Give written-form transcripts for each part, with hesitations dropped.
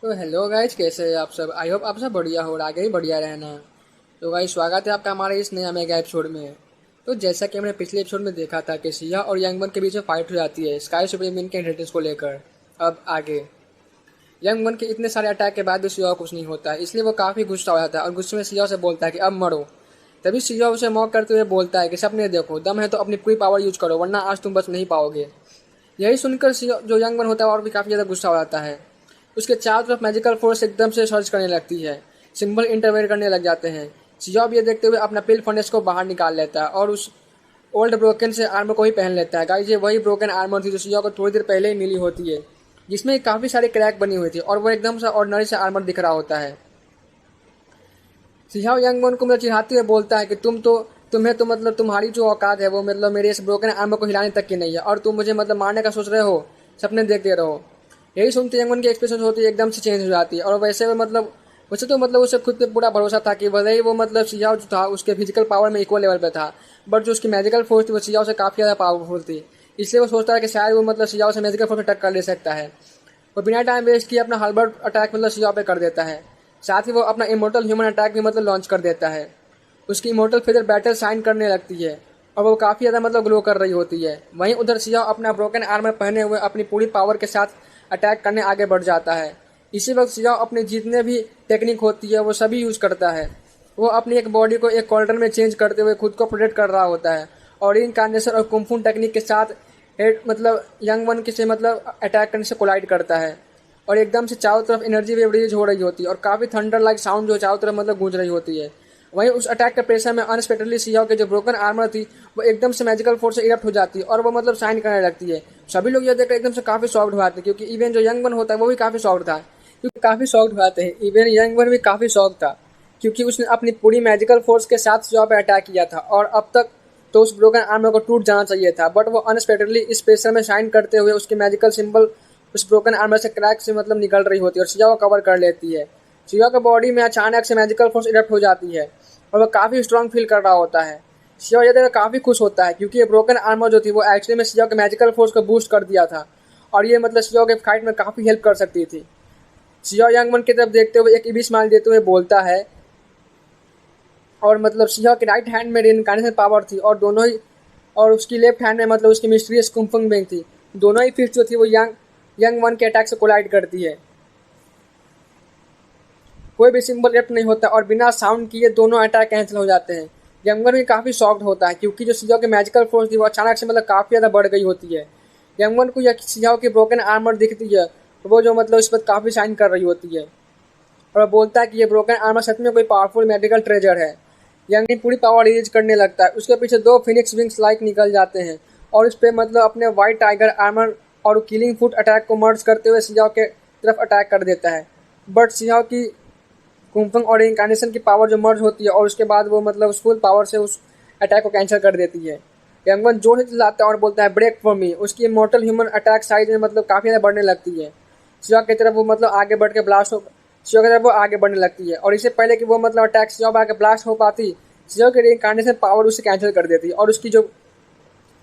तो hello guys, कैसे हैं आप सब। आई होप आप सब बढ़िया हो और आगे भी बढ़िया रहना। तो गाइज, स्वागत है आपका हमारे इस नया मेगा एपिसोड में। तो जैसा कि हमने पिछले एपिसोड में देखा था कि सिया और यंग वन के बीच में फाइट हो जाती है स्काई सुप्रीम विंग के इनहेरिटेंस को लेकर। अब आगे यंग वन के इतने सारे अटैक के बाद भी सिया को कुछ नहीं होता है, इसलिए वो काफ़ी गुस्सा हो जाता है और गुस्से में सिया से बोलता है कि अब मरो। तभी सिया उसे मॉक करते हुए बोलता है कि सपने देखो, दम है तो अपनी पूरी पावर यूज करो, वरना आज तुम बच नहीं पाओगे। यही सुनकर सिया जो यंग वन होता है और भी काफ़ी ज़्यादा गुस्सा हो जाता है। उसके चारों तरफ मैजिकल फोर्स एकदम से सर्च करने लगती है, सिंबल इंटरवेयर करने लग जाते हैं। सियाब ये देखते हुए अपना पिल फर्नेस को बाहर निकाल लेता है और उस ओल्ड ब्रोकन से आर्मर को ही पहन लेता है। गाइस, ये वही ब्रोकन आर्मर थी जो सिया को थोड़ी देर पहले ही मिली होती है, जिसमें काफ़ी सारे क्रैक बनी हुई थी और वो एकदम से ऑर्डिनरी से आर्मर दिख रहा होता है। सियाओ यंग वन को मतलब चिढ़ाते हुए बोलता है कि तुम्हें तो मतलब तुम्हारी जो औकात है वो मतलब मेरे इस ब्रोकन आर्मर को हिलाने तक की नहीं है और तुम मुझे मतलब मारने का सोच रहे हो, सपने देखते रहो। यही सुनते यंगवन की एक्सप्रेशन होती है एकदम से चेंज हो जाती है और वैसे तो मतलब उसे खुद पे पूरा भरोसा था कि भले ही वो मतलब सियाओ जो था उसके फिजिकल पावर में इक्वल लेवल पे था, बट जो उसकी मैजिकल फोर्स थी वो सियाओ से काफ़ी ज़्यादा पावरफुल थी। इसलिए वो सोचता है कि शायद वो मतलब सियाओ से मैजिकल फोर्स में टक्कर ले सकता है। वो बिना टाइम वेस्ट किए अपना हर्बर्ट अटैक मतलब सियाओ पे कर देता है। साथ ही वो अपना इमोर्टल ह्यूमन अटैक भी मतलब लॉन्च कर देता है। उसकी इमोर्टल फेदर बैटल साइन करने लगती है और वो काफ़ी ज़्यादा मतलब ग्लो कर रही होती है। वहीं उधर सिया अपना ब्रोकन आर्मर पहने हुए अपनी पूरी पावर के साथ अटैक करने आगे बढ़ जाता है। इसी वक्त सिया अपने जितने भी टेक्निक होती है वो सभी यूज़ करता है। वो अपनी एक बॉडी को एक क्वार्टर में चेंज करते हुए खुद को प्रोटेक्ट कर रहा होता है और इनकार्नेशन और कुंफू टेक्निक के साथ हेड मतलब यंग वन के से मतलब अटैक करने से कोलाइड करता है और एकदम से चारों तरफ एनर्जी वेव रिलीज हो रही होती है और काफ़ी थंडर लाइक साउंड जो चारों तरफ मतलब गूंज रही होती है। वहीं उस अटैक के प्रेशर में अनएक्सपेक्टेडली सियाओ के जो ब्रोकन आर्मर थी वो एकदम से मैजिकल फोर्स से इरप्ट हो जाती है और वो मतलब साइन करने लगती है। सभी लोग ये देखकर एकदम से काफ़ी शॉक्ड हो जाते हैं, क्योंकि इवन जो यंग वन होता है वो भी काफ़ी शॉक्ड था। क्योंकि काफ़ी शॉक्ड हो जाते हैं, इवन यंग वन भी काफ़ी शॉक था, क्योंकि उसने अपनी पूरी मैजिकल फोर्स के साथ सियाओ पर अटैक किया था और अब तक तो उस ब्रोकन आर्मर को टूट जाना चाहिए था, बट वो अनएक्सपेक्टेडली इस प्रेशर में शाइन करते हुए उसकी मैजिकल सिंबल उस ब्रोकन आर्मर से क्रैक से मतलब निकल रही होती है और सिया को कवर कर लेती है। सिया के बॉडी में अचानक से मैजिकल फोर्स इरप्ट हो जाती है और वह काफ़ी स्ट्रांग फील कर रहा होता है। सिया ये देखकर काफ़ी खुश होता है, क्योंकि ये ब्रोकन आर्मर जो थी वो एक्चुअली में सिया के मैजिकल फोर्स को बूस्ट कर दिया था और ये मतलब सिया के फाइट में काफ़ी हेल्प कर सकती थी। सिया यंगमन की तरफ देखते हुए एक इबी स्माइल देते हुए बोलता है और मतलब सिया के राइट हैंड में रिइनकार्नेशन पावर थी और दोनों ही और उसकी लेफ्ट हैंड में मतलब उसकी मिस्ट्रियस कुंफंग बेंग थी। दोनों ही फिस्ट जो थी वो यंग वन के अटैक से कोलाइड करती है। कोई भी सिंबल लेफ्ट नहीं होता और बिना साउंड किए दोनों अटैक कैंसिल हो जाते हैं। यंगवन भी काफ़ी शॉक्ड होता है, क्योंकि जो सियाओ की मैजिकल फोर्स थी वो अचानक से मतलब काफ़ी ज़्यादा बढ़ गई होती है। यंगवन को यह सियाओ की ब्रोकन आर्मर दिखती है तो वो जो मतलब इस पर काफ़ी शाइन कर रही होती है और बोलता है कि ये ब्रोकन आर्मर सच में कोई पावरफुल मेडिकल ट्रेजर है। यंग पूरी पावर रिलीज करने लगता है। उसके पीछे दो फिनिक्स विंग्स लाइक निकल जाते हैं और इस पर मतलब अपने वाइट टाइगर आर्मर और किलिंग फुट अटैक को मर्ज करते हुए सियाओ के तरफ अटैक कर देता है। बट सियाओ की कुंफंग और इनकार्नेशन की पावर जो मर्ज होती है और उसके बाद वो मतलब उस फुल पावर से उस अटैक को कैंसिल कर देती है। यंगवन जोर से चिल्लाता है और बोलता है ब्रेक फॉर मी। उसकी इमोर्टल ह्यूमन अटैक साइज में मतलब काफ़ी ज़्यादा बढ़ने लगती है। सिया की तरफ वो मतलब आगे बढ़ के ब्लास्ट हो सिया की तरफ वो आगे बढ़ने लगती है और इससे पहले कि वो मतलब अटैक सिया पर आगे ब्लास्ट हो पाती, सिया की रिइनकार्नेशन पावर उसे कैंसिल कर देती और उसकी जो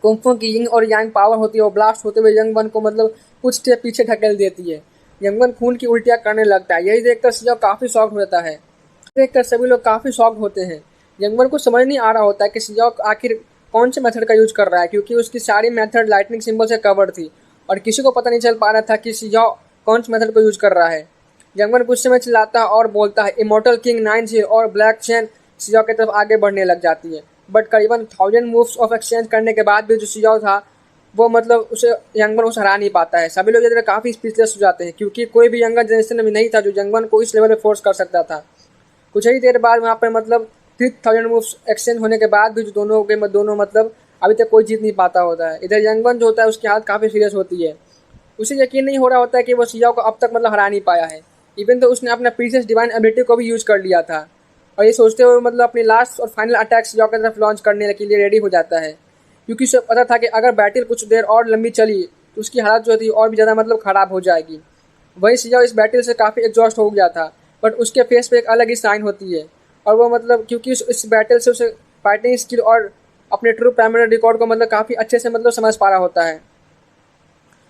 कुंफू की यिंग और यांग पावर होती है वो ब्लास्ट होते हुए यंग वन को मतलब कुछ स्टेप पीछे ढकेल देती है। यंग वन खून की उल्टियाँ करने लगता है। यही देखकर सिया काफ़ी शॉक होता है। देखकर सभी लोग काफ़ी शॉक्ड होते हैं। यंग वन को समझ नहीं आ रहा होता है कि सिया आखिर कौन से मेथड का यूज कर रहा है, क्योंकि उसकी सारी मेथड लाइटनिंग सिंबल से कवर्ड थी और किसी को पता नहीं चल पा रहा था कि सिया कौन से मेथड को यूज कर रहा है। यंग वन गुस्से में चिल्लाता है और बोलता है इमोर्टल किंग 9 और ब्लैक चेन सिया की तरफ आगे बढ़ने लग जाती है। बट करीबन 1000 मूव्स ऑफ एक्सचेंज करने के बाद भी जो सिया था वो मतलब उसे यंगवन उसे हरा नहीं पाता है। सभी लोग इधर काफ़ी स्पीचलेस हो जाते हैं, क्योंकि कोई भी यंगर जनरेशन में नहीं था जो यंगवन को इस लेवल पे फोर्स कर सकता था। कुछ ही देर बाद वहाँ पर मतलब 3000 मूव्स एक्सचेंज होने के बाद भी जो दोनों मतलब अभी तक कोई जीत नहीं पाता होता है। इधर यंगवन जो होता है उसकी हालत काफ़ी सीरियस होती है। उसे यकीन नहीं हो रहा होता है कि वो सिया को अब तक मतलब हरा नहीं पाया है, इवन तो उसने अपना प्रीशियस डिवाइन एबिलिटी को भी यूज कर लिया था। और ये सोचते हुए मतलब अपनी लास्ट और फाइनल अटैक सिया की तरफ लॉन्च करने के लिए रेडी हो जाता है, क्योंकि उसे पता था कि अगर बैटल कुछ देर और लंबी चली तो उसकी हालत जो थी और भी ज़्यादा मतलब ख़राब हो जाएगी। वही सिया इस बैटल से काफ़ी एग्जॉस्ट हो गया था, बट उसके फेस पे एक अलग ही साइन होती है और वो मतलब क्योंकि इस बैटल से उसे फाइटिंग स्किल और अपने ट्रू प्राइमरी रिकॉर्ड को मतलब काफ़ी अच्छे से मतलब समझ पा रहा होता है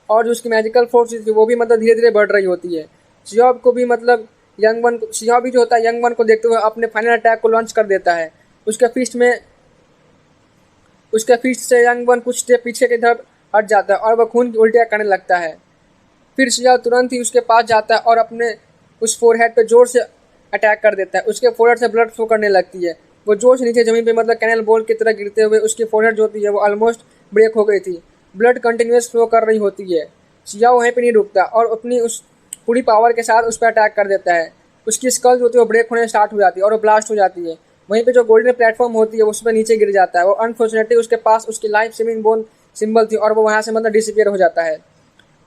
और जो उसकी मैजिकल फोर्स थी वो भी मतलब धीरे धीरे बढ़ रही होती है। शिजॉब को भी मतलब यंग वन शिजॉब भी जो होता है यंग वन को देखते हुए अपने फाइनल अटैक को लॉन्च कर देता है। उसके फिस्ट में उसके फिस्ट से यंग वन कुछ स्टेप पीछे की तरफ हट जाता है और वह खून की उल्टियाँ करने लगता है। फिर शिजाओ तुरंत ही उसके पास जाता है और अपने उस फोरहेड पे जोर से अटैक कर देता है। उसके फोरहेड से ब्लड फ्लो करने लगती है। वो जोर से नीचे ज़मीन पे मतलब कैनल बॉल की तरह गिरते हुए उसकी फोरहेड जो होती है वो ऑलमोस्ट ब्रेक हो गई थी। ब्लड कंटिन्यूस फ्लो कर रही होती है। शिजाओ वहीं पे नहीं रुकता और अपनी उस पूरी पावर के साथ उस पर अटैक कर देता है। उसकी स्कल जो होती है वो ब्रेक होने स्टार्ट हो जाती है और वो ब्लास्ट हो जाती है। वहीं पे जो गोल्डन प्लेटफॉर्म होती है उस पर नीचे गिर जाता है। वो अनफॉर्चुनेटली उसके पास उसकी लाइफ सेविंग बोन सिंबल थी और वो वहाँ से मतलब डिसअपियर हो जाता है।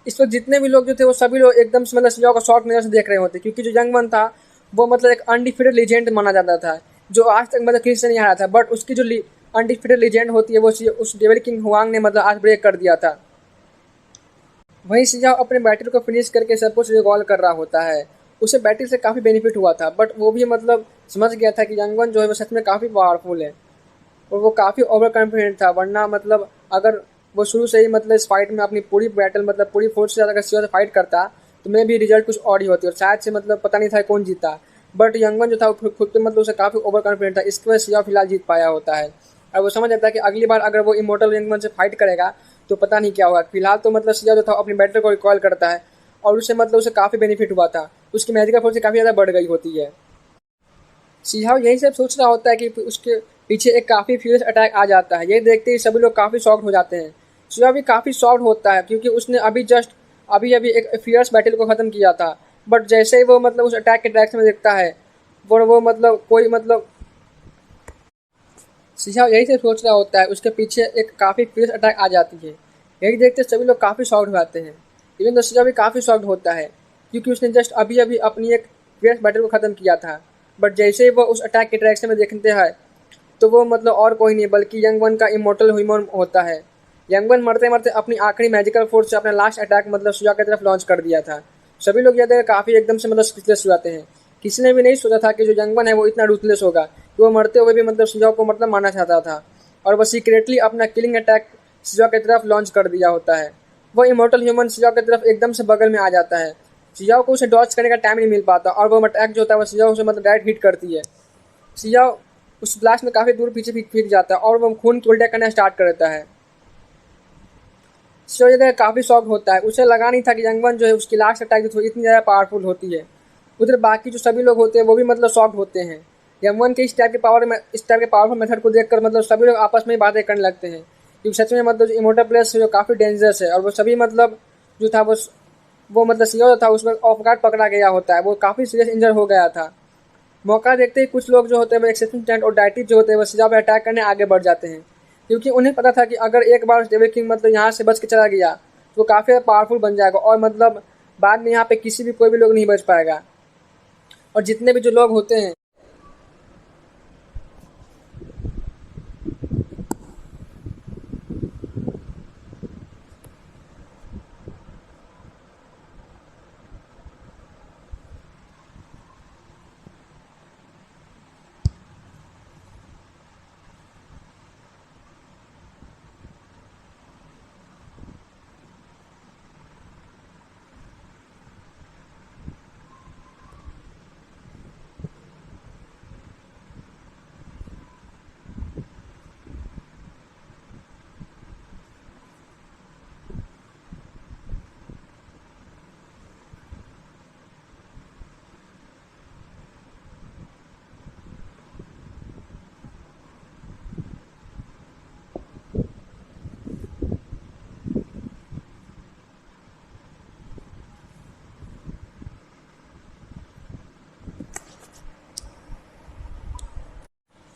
इस वक्त जितने भी लोग जो थे वो सभी लोग एकदम से मतलब शिजाओ को शॉर्ट नज़र से देख रहे होते, क्योंकि जो यंग वन था वो मतलब एक अनडिफिटेड लीजेंड माना जाता था, जो आज तक मतलब किसी से नहीं हारा था। बट उसकी जो अनडिफिटेड लीजेंड होती है वो उस डेविल किंग हुआंग ने मतलब आज ब्रेक कर दिया था। वहीं शिजाओ अपने बैटल को फिनिश करके सब कुछ रिकॉल कर रहा होता है। उसे बैटल से काफ़ी बेनिफिट हुआ था, बट वो भी मतलब समझ गया था कि यंग वन जो है वो सच में काफ़ी पावरफुल है और वो काफ़ी ओवर कॉन्फिडेंट था। वरना मतलब अगर वो शुरू से ही मतलब इस फाइट में अपनी पूरी बैटल मतलब पूरी फोर्स से ज़्यादा अगर शिवा से फाइट करता तो मे भी रिजल्ट कुछ और ही होती और शायद से मतलब पता नहीं था कौन जीता। बट यंगवन जो था वो खुद पे मतलब उसे काफ़ी ओवर कॉन्फिडेंट था, इसकी वजह से शिवा फिलहाल जीत पाया होता है। और वो समझ जाता है कि अगली बार अगर वो इमोर्टल यंगवन से फाइट करेगा तो पता नहीं क्या होगा। फिलहाल तो मतलब शिवा जो था अपनी बैटल को रिकॉल करता है और उससे मतलब उसे काफ़ी बेनिफिट हुआ था, उसकी मैजिकल फोर्स काफ़ी ज़्यादा बढ़ गई होती है। सिहाव यही सब सोच रहा होता है कि उसके पीछे एक काफ़ी फ्यूरियस अटैक आ जाता है। ये देखते ही सभी लोग काफ़ी शॉक्ड हो जाते हैं। सिहाव भी काफ़ी शॉक्ड होता है क्योंकि उसने अभी अभी एक फियर्स बैटल को ख़त्म किया था। बट जैसे ही वो मतलब उस अटैक के डायरेक्शन में देखता है वो मतलब कोई मतलब सिहाव यही से सोच रहा होता है, उसके पीछे एक काफ़ी फ्यूरियस अटैक आ जाती है। यही देखते सभी लोग काफ़ी शॉक्ड हो जाते हैं। इवन तो सिहाव भी काफ़ी शॉक्ड होता है क्योंकि उसने जस्ट अभी अभी अपनी एक फ्यूरियस बैटल को ख़त्म किया था। बट जैसे ही वो उस अटैक के डायरेक्शन में देखते हैं तो वो मतलब और कोई नहीं बल्कि यंग वन का इमोर्टल ह्यूमन होता है। यंग वन मरते मरते अपनी आखिरी मैजिकल फोर्स से अपना लास्ट अटैक मतलब शिवा की तरफ लॉन्च कर दिया था। सभी लोग याद है काफ़ी एकदम से मतलब स्पीचलेस हो जाते हैं। किसी ने भी नहीं सोचा था कि जो यंग वन है वो इतना रूथलेस होगा कि वो मरते हुए भी मतलब शिवा को मतलब मारना चाहता था और वह सीक्रेटली अपना किलिंग अटैक शिवा की तरफ लॉन्च कर दिया होता है। वो इमोर्टल ह्यूमन शिवा की तरफ एकदम से बगल में आ जाता है। शिजाओ को उसे डॉच करने का टाइम नहीं मिल पाता और वो अटैक जो होता है वो शिजाओ से मतलब डायरेक्ट हिट करती है। शिजाओ उस ब्लास्ट में काफ़ी दूर पीछे फेंक जाता है और वो खून की उल्टा करना स्टार्ट कर देता है। शिवा काफ़ी शॉक होता है, उसे लगा नहीं था कि यंगवन जो है उसकी लास्ट अटैक जो इतनी ज़्यादा पावरफुल होती है। उधर बाकी जो सभी लोग होते हैं वो भी मतलब शॉक्ड होते हैं। यंगवन के इस टाइप के पावरफुल मेथड को देखकर मतलब सभी लोग आपस में ही बातें करने लगते हैं क्योंकि सच में मतलब जो इमोर्टल प्लेयर्स है जो काफ़ी डेंजरस है और वो सभी मतलब जो था वो मतलब शिवा जो था उसमें ऑफ गार्ड पकड़ा गया होता है, वो काफ़ी सीरियस इंजर हो गया था। मौका देखते ही कुछ लोग जो होते हैं वो एक्सेप्शन टेंट और डाइटिव जो होते हैं वो शिजा पर अटैक करने आगे बढ़ जाते हैं क्योंकि उन्हें पता था कि अगर एक बार डेविल किंग मतलब यहाँ से बच के चला गया तो काफ़ी पावरफुल बन जाएगा और मतलब बाद में यहाँ पे किसी भी कोई भी लोग नहीं बच पाएगा। और जितने भी जो लोग होते हैं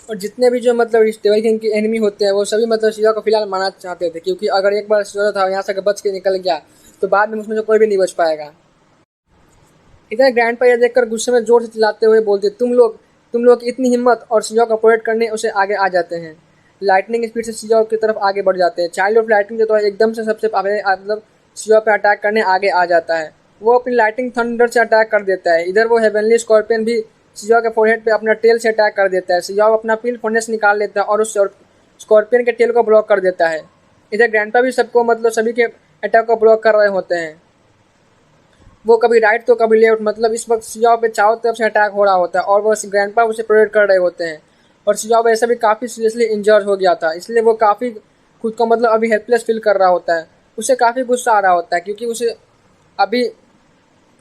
और जितने भी जो मतलब इस डेविल किंग के एनिमी होते हैं वो सभी मतलब शिवा को फिलहाल मारना चाहते थे क्योंकि अगर एक बार शिवा था यहाँ से अगर बच के निकल गया तो बाद में उसमें से कोई भी नहीं बच पाएगा। इधर ग्रैंड पर यह देखकर गुस्से में जोर से चिल्लाते हुए बोलते तुम लोग की इतनी हिम्मत और शिवा को अपोरेट करने उसे आगे आ जाते हैं। लाइटनिंग स्पीड से शिवा की तरफ आगे बढ़ जाते हैं। चाइल्ड ऑफ लाइटनिंग जो तो एकदम से सबसे पहले मतलब शिवा पे अटैक करने आगे आ जाता है। वो अपनी लाइटिंग थंडर से अटैक कर देता है। इधर वो हेवनली स्कॉर्पियन भी शिवा के फोरहेड पे अपना टेल से अटैक कर देता है। शिवा अपना पील फर्नेस निकाल लेता है और उस स्कॉर्पियन के टेल को ब्लॉक कर देता है। इधर ग्रैंडपा भी सबको मतलब सभी के अटैक को ब्लॉक कर रहे होते हैं। वो कभी राइट तो कभी लेफ्ट, मतलब इस वक्त सिजाओ पे चारों तरफ से अटैक हो रहा होता है और वो ग्रैंडपा उसे प्रोटेक्ट कर रहे होते हैं। और सिजाओ वैसे भी काफ़ी सीरियसली इंजर्ड हो गया था, इसलिए वो काफ़ी खुद को मतलब अभी हेल्पलेस फील कर रहा होता है। उसे काफ़ी गुस्सा आ रहा होता है क्योंकि उसे अभी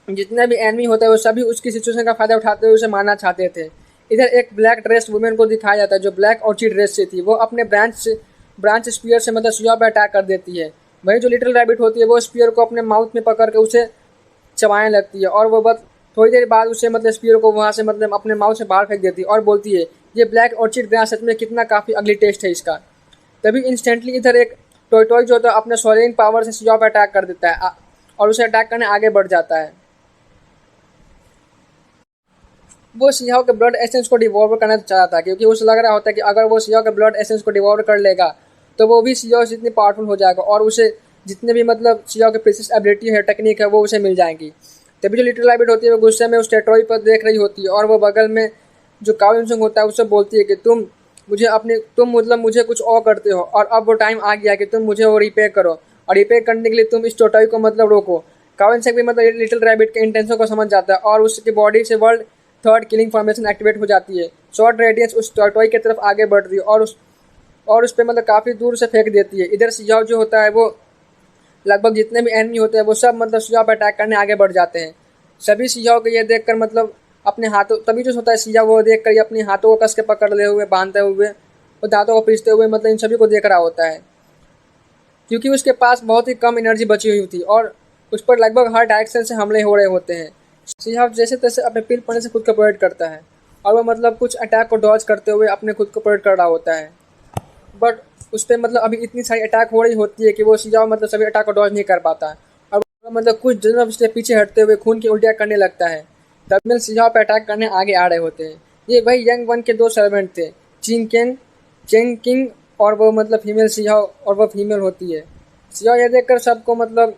जितने भी एनिमी होते हैं वो सभी उसकी सिचुएशन का फायदा उठाते हुए उसे मारना चाहते थे। इधर एक ब्लैक ड्रेस वुमेन को दिखाया जाता है जो ब्लैक ऑर्चिड ड्रेस से थी। वो अपने ब्रांच स्पीयर से मतलब सिजाओ पे अटैक कर देती है। वही जो लिटिल रैबिट होती है वो स्पीयर को अपने माउथ में पकड़ के उसे चबाने लगती है और वो बस थोड़ी देर बाद उसे मतलब स्पीयर को वहाँ से मतलब अपने माउथ से बाहर फेंक देती है और बोलती है ये ब्लैक ऑर्चिड ग्रास सच में कितना काफ़ी अगली टेस्ट है इसका। तभी इंस्टेंटली इधर एक टॉय टॉय जो होता है अपने सोलरिंग पावर से सिजाओ पे अटैक कर देता है और उसे अटैक करने आगे बढ़ जाता है। वो सियाओ के ब्लड एसेंस को डिवॉल्व करना चाहता था क्योंकि उसे लग रहा होता है कि अगर वो सियाओ के ब्लड एसेंस को डिवॉल्व कर लेगा तो वो भी सियाओ से इतनी पावरफुल हो जाएगा और उसे जितने भी मतलब सियाओ के प्रीसियस एबिलिटी है, टेक्निक है, वो उसे मिल जाएंगी। तभी जो लिटिल रैबिट होती है वो गुस्से में उस टेट्रॉय पर देख रही होती है और वो बगल में जो काउ इंसुंग होता है उससे बोलती है कि तुम मतलब मुझे कुछ और करते हो और अब वो टाइम आ गया कि तुम मुझे वो रिपेयर करो और रिपेयर करने के लिए तुम इस टोटॉय को मतलब रोको। काउ इंसुंग भी मतलब लिटिल रैबिट के इंटेंशन को समझ जाता है और उसकी बॉडी से world third killing formation activate हो जाती है। शॉर्ट रेडियंस उस टॉय की तरफ आगे बढ़ रही है और उस पर मतलब काफ़ी दूर से फेंक देती है। इधर सियाओ जो होता है वो लगभग जितने भी एनिमी होते हैं वो सब मतलब सियाओ पर अटैक करने आगे बढ़ जाते हैं। सभी सियाओ को ये देखकर मतलब अपने हाथों तभी जो होता है सिया वो देख कर अपने हाथों को कस के पकड़ ले हुए बांधते हुए और दांतों को पीसते हुए मतलब इन सभी को देख रहा होता है क्योंकि उसके पास बहुत ही कम एनर्जी बची हुई थी और उस पर लगभग हर डायरेक्शन से हमले हो रहे होते हैं। सिया जैसे तैसे अपने पिल पड़ने से खुद को प्रोटेक्ट करता है और वह मतलब कुछ अटैक को डॉज करते हुए अपने खुद को प्रोटेक्ट कर रहा होता है। बट उस पर मतलब अभी इतनी सारी अटैक हो रही होती है कि वो सिजाओ मतलब सभी अटैक को डॉज नहीं कर पाता है और वो मतलब कुछ जनरल से पीछे हटते हुए खून की उल्टियाँ करने लगता है। तब मिल सिजाओ पर अटैक करने आगे आ रहे होते हैं। ये वही यंग वन के दो सर्वेंट थे, चेंग किंग और वो मतलब फीमेल सिजाओ और वो फीमेल होती है। सिजाओ ये देखकर सबको मतलब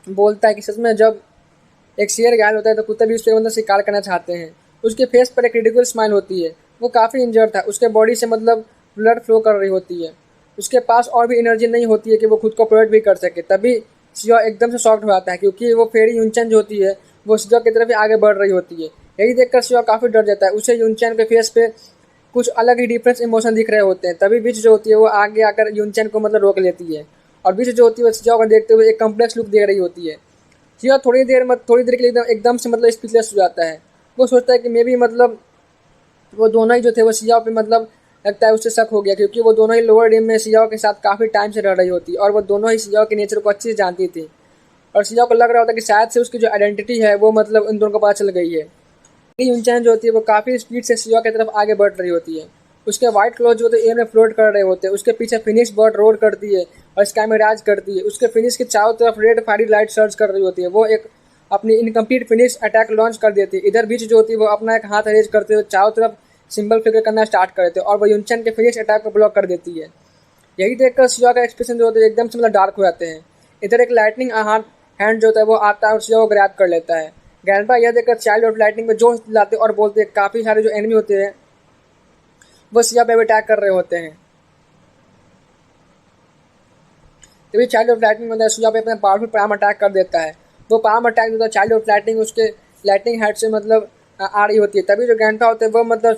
बोलता है कि सच में जब एक शेर घायल होता है तो कुत्ते भी उस पर मतलब शिकार करना चाहते हैं। उसके फेस पर एक रिडिकुलस स्माइल होती है। वो काफ़ी इंजर्ड था, उसके बॉडी से मतलब ब्लड फ्लो कर रही होती है। उसके पास और भी एनर्जी नहीं होती है कि वो खुद को प्रोटेक्ट भी कर सके। तभी सिया एकदम से शॉक्ड हो जाता है क्योंकि वो फेरी यूनचैन जो होती है वो सिया की तरफ ही आगे बढ़ रही होती है। यही देखकर सिया काफ़ी डर जाता है। उसे यूनचैन के फेस पे कुछ अलग ही डिफरेंस इमोशन दिख रहे होते हैं। तभी बीच जो होती है वो आगे आकर यूनचैन को मतलब रोक लेती है और बीच जो होती है वो सिया को देखते हुए एक कम्प्लेक्स लुक दे रही होती है। सिया थोड़ी देर के लिए एकदम से मतलब स्पीचलेस हो जाता है। वो सोचता है कि मे भी मतलब वो दोनों ही जो थे वो सियाओ पे मतलब लगता है उससे शक हो गया क्योंकि वो दोनों ही लोअर डीम में सियाओ के साथ काफ़ी टाइम से रह रही होती और वो दोनों ही सियाओ के नेचर को अच्छे से जानती थी और सियाओ को लग रहा होता कि शायद से उसकी जो आइडेंटिटी है वो मतलब इन दोनों को पता चल गई है। यूनचैन जो होती है वो काफ़ी स्पीड से सियाओ की तरफ आगे बढ़ रही होती है। उसके व्हाइट क्लॉथ जो होते हैं एयर में फ्लोट कर रहे होते हैं। उसके पीछे फिनिश बर्ड रोड करती है और स्काई में राज करती है। उसके फिनिश के चारों तरफ रेड फायरी लाइट सर्च कर रही होती है। वो एक अपनी इनकम्प्लीट फिनिश अटैक लॉन्च कर देती है। इधर बीच जो होती है वो अपना एक हाथ रेज करते हुए चारों तरफ सिंबल फिगर करना स्टार्ट कर देते हैं और वो यूनचैन के फिनिश अटैक को ब्लॉक कर देती है। यही देखकर सिया का एक्सप्रेशन जो होता है एकदम से मतलब डार्क हो जाते हैं। इधर एक लाइटनिंग हैंड जो होता है वो आता है और सिया को ग्रैब कर लेता है। ग्रैंडपा यह देखकर चाइल्ड ऑफ लाइटनिंग में जोश दिलाते और बोलते हैं काफ़ी सारे जो एनिमी होते हैं वो सिया पे अटैक कर रहे होते हैं। तभी चाइल्ड ऑफ लाइटनिंग मतलब सिया पे अपना पावरफुल पाम अटैक कर देता है। वो पाम अटैक जो था चाइल्ड ऑफ लाइटनिंग उसके लाइटनिंग हेड से मतलब आ रही होती है। तभी जो ग्रैंडपा होते हैं वो मतलब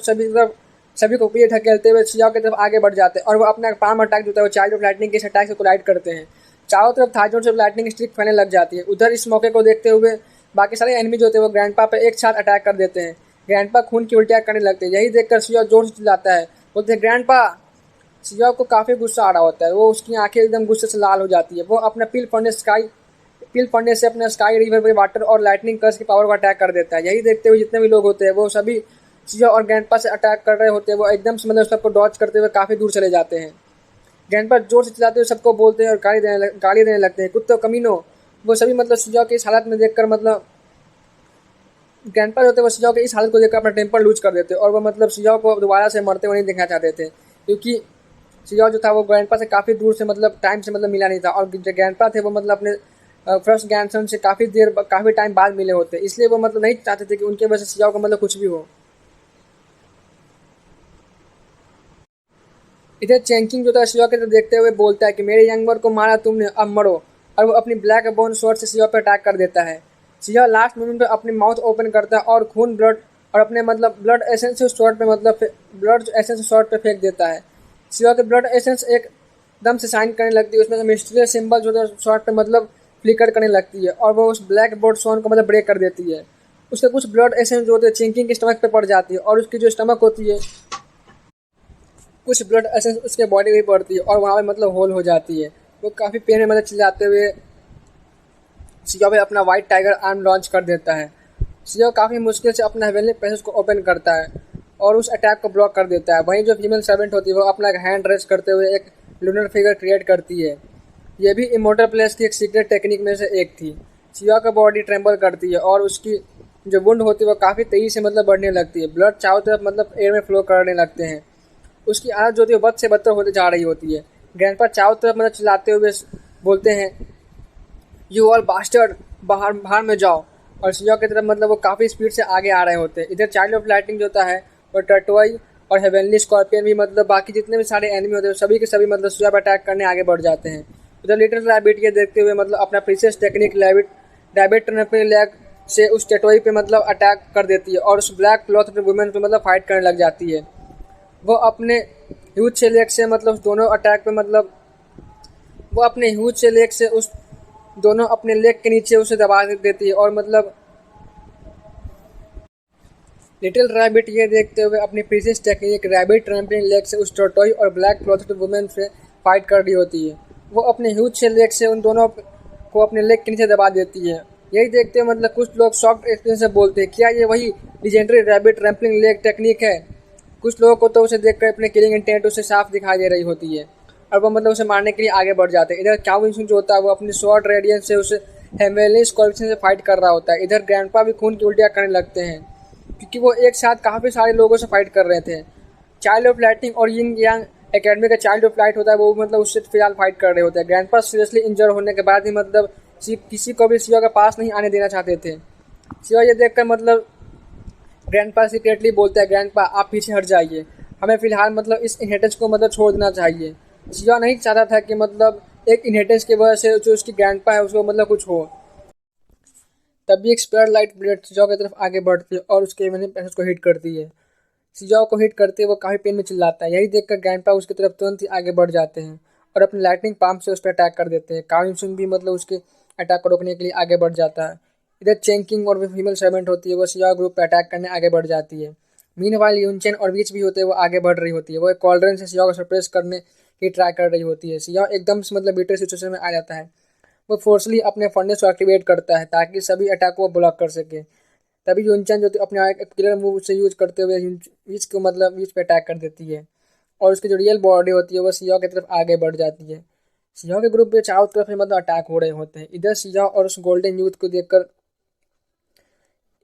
सभी को पीछे ढकेलते हुए सिया की तरफ आगे बढ़ जाते हैं और वो अपना पाम अटैक जो था वो चाइल्ड ऑफ लाइटनिंग के इस अटैक से कोलाइड करते हैं। चारों तरफ थाउजेंड्स ऑफ लाइटनिंग स्ट्रिक फैलने लग जाती है। उधर इस मौके को देखते हुए बाकी सारे एनिमी जो होते हैं वो ग्रैंडपा पे एक साथ अटैक कर देते हैं। ग्रैंडपा खून की उल्टियाँ करने लगते हैं। यही देखकर सिया जोर से चिल्लाता है, बोलते हैं ग्रैंडपा। सिया को काफ़ी गुस्सा आ रहा होता है। वो उसकी आंखें एकदम गुस्से से लाल हो जाती है। वो अपना पिल फंडे से अपने स्काई रिवर में वाटर और लाइटनिंग कर्स की पावर को अटैक कर देता है। यही देखते हुए जितने भी लोग होते हैं वो सभी सिया और ग्रैंडपा से अटैक कर रहे होते हैं वो एकदम से मतलब सबको डॉच करते हुए काफ़ी दूर चले जाते हैं। ग्रैंडपा जोर से चिल्लाते हुए सबको बोलते हैं और गाली देने लगते हैं, कुत्तो कमीनो। वो सभी मतलब सिया की इस हालत में देखकर मतलब ग्रैंडपा जो होते हैं वो सिया की इस हालत को देखकर अपना टेम्पर लूज कर देते और वो मतलब सिया को दोबारा से मरते हुए नहीं देखना चाहते थे क्योंकि सिया जो था वो ग्रैंडपा से काफ़ी दूर से मतलब टाइम से मतलब मिला नहीं था और जो ग्रैंडपा थे वो मतलब अपने फर्स्ट ग्रैंडसन से काफ़ी टाइम बाद मिले होते, इसलिए वो मतलब नहीं चाहते थे कि उनके वजह से सिया को मतलब कुछ भी हो। इधर चैंकिंग जो था सिया की तरफ देखते हुए बोलता है कि मेरे यंग वर को मारा तुमने, अब मरो। और वो अपनी ब्लैक बोन स्वॉर्ड से सिया पर अटैक कर देता है। सिया लास्ट मोमेंट पे अपनी माउथ ओपन करता है और खून ब्लड और अपने मतलब ब्लड एसेंस शॉर्ट पे मतलब ब्लड एसेंस शॉर्ट पे फेंक देता है। सिया के ब्लड एसेंस एकदम से शाइन करने लगती है, उसमें से मिस्टीरियस सिंबल जो शॉर्ट पे मतलब फ्लिकर करने लगती है और वो उस ब्लैक बोर्ड सोन को मतलब ब्रेक कर देती है। उसके कुछ ब्लड एसेंस जो होते हैं चिंकिंग के स्टमक पे पड़ जाती है और उसकी जो स्टमक होती है कुछ ब्लड एसेंस उसके बॉडी में पड़ती है और वहाँ पे मतलब होल हो जाती है। वो काफ़ी पेन में मतलब चिल्लाते हुए सियाओ अपना वाइट टाइगर आर्म लॉन्च कर देता है। सियाओ काफ़ी मुश्किल से अपना हेवनली पैसेज को ओपन करता है और उस अटैक को ब्लॉक कर देता है। वहीं जो फीमेल सर्वेंट होती है वो अपना हैंड रेस्ट करते हुए एक लूनर फिगर क्रिएट करती है। ये भी इमोर्टल प्लेस की एक सीक्रेट टेक्निक में से एक थी। सिया का बॉडी ट्रेम्बल करती है और उसकी जो वुंड होती है वो काफ़ी तेज़ी से मतलब बढ़ने लगती है। ब्लड चारों तरफ मतलब एयर में फ्लो करने लगते हैं। उसकी हालत जो होती है बद से बदतर होती जा रही होती है। ग्रैंडपा चारों तरफ मतलब चिल्लाते हुए बोलते हैं, यू ऑल बास्टर्ड, बाहर बाहर में जाओ। और सिया की तरफ मतलब वो काफ़ी स्पीड से आगे आ रहे होते हैं। इधर चाइल्ड ऑफ लाइटिंग जो होता है वो टर्टवाई और हेवनली स्कॉर्पियन भी मतलब बाकी जितने भी सारे एनिमी होते हैं सभी के सभी मतलब सिया पर अटैक करने आगे बढ़ जाते हैं। उधर लिटिल रैबिट ये देखते हुए मतलब अपना प्रीसियस टेक्निक रैबिट अपने लेग से उस टटोई पे मतलब अटैक कर देती है और उस ब्लैक क्लॉथ पे वुमेन पे मतलब फाइट करने लग जाती है। वो अपने ह्यूज से लेग से मतलब दोनों अटैक पे मतलब वो अपने ह्यूज से लेग से उस दोनों अपने लेग के नीचे उसे दबा देती है और मतलब लिटिल रैबिट ये देखते हुए अपनी precious technique rabbit trampling leg से उस टोटोई और ब्लैक क्लॉथड वुमेन से फाइट कर रही होती है। वो अपने ह्यूज से लेग से उन दोनों को अपने लेग के नीचे दबा देती है। यही देखते हुए मतलब कुछ लोग शॉक्ड एक्सपीरियंस से बोलते हैं, क्या ये वही legendary rabbit trampling leg technique है? कुछ लोगों को तो उसे देखकर अपने किलिंग इंटेंट उसे साफ दिखाई दे रही होती है और वो मतलब उसे मारने के लिए आगे बढ़ जाते हैं। इधर चाओविन जो होता है वो अपनी शॉर्ट रेडियंस से उसे हेमवेली स्कॉर्पियन से फाइट कर रहा होता है। इधर ग्रैंडपा भी खून की उल्टियाँ करने लगते हैं क्योंकि वो एक साथ काफ़ी सारे लोगों से फाइट कर रहे थे। चाइल्ड ऑफ लाइटिंग और यिंग यांग एकेडमी का चाइल्ड ऑफ लाइट होता है वो मतलब उससे फिलहाल फाइट कर रहे होते हैं। ग्रैंडपा सीरियसली इंजर होने के बाद ही मतलब किसी को भी सिया के पास नहीं आने देना चाहते थे। सिया ये देखकर मतलब ग्रैंडपा सीक्रेटली बोलता है, ग्रैंडपा आप पीछे हट जाइए, हमें फिलहाल मतलब इस इनहेरिटेंस को मतलब छोड़ देना चाहिए। सिया नहीं चाहता था कि मतलब एक इनहेरिटेंस की वजह से जो उसकी ग्रैंडपा है उसको मतलब कुछ हो। तभी एक स्पेयर लाइट ब्लेड सिजाओ की तरफ आगे बढ़ती है और उसके इवनिंग पैसेज को हिट करती है। सिजाओ को हिट करते वो काफ़ी पेन में चिल्लाता है। यही देखकर ग्रैंडपा उसकी तरफ तुरंत ही आगे बढ़ जाते हैं और अपने लाइटनिंग पाम से उस पर अटैक कर देते हैं। काविन सुन भी मतलब उसके अटैक को रोकने के लिए आगे बढ़ जाता है। इधर चेंकिंग और फीमेल सर्वेंट होती है वो सिजाओ ग्रुप पर अटैक करने आगे बढ़ जाती है। मीनवाइल यूनचेन और बीच भी होते हैं वो आगे बढ़ रही होती है। वो एक कॉल्ड्रन से सिजाओ को सरप्राइज करने की ट्राई कर रही होती है। सिजाओ एकदम से मतलब बीटर सिचुएशन में आ जाता है। वो फोर्सली अपने फर्नेस को एक्टिवेट करता है ताकि सभी अटैक को ब्लॉक कर सके। तभी यूनचैन जो अपने एक किलर मूव से यूज करते हुए वीच को मतलब वीच पे अटैक कर देती है और उसकी जो रियल बॉडी होती है वो सियाओ की तरफ आगे बढ़ जाती है। सियाओ के ग्रुप पे चारों तरफ मतलब अटैक हो रहे होते हैं। इधर सियाओ और उस गोल्डन यूथ को देखकर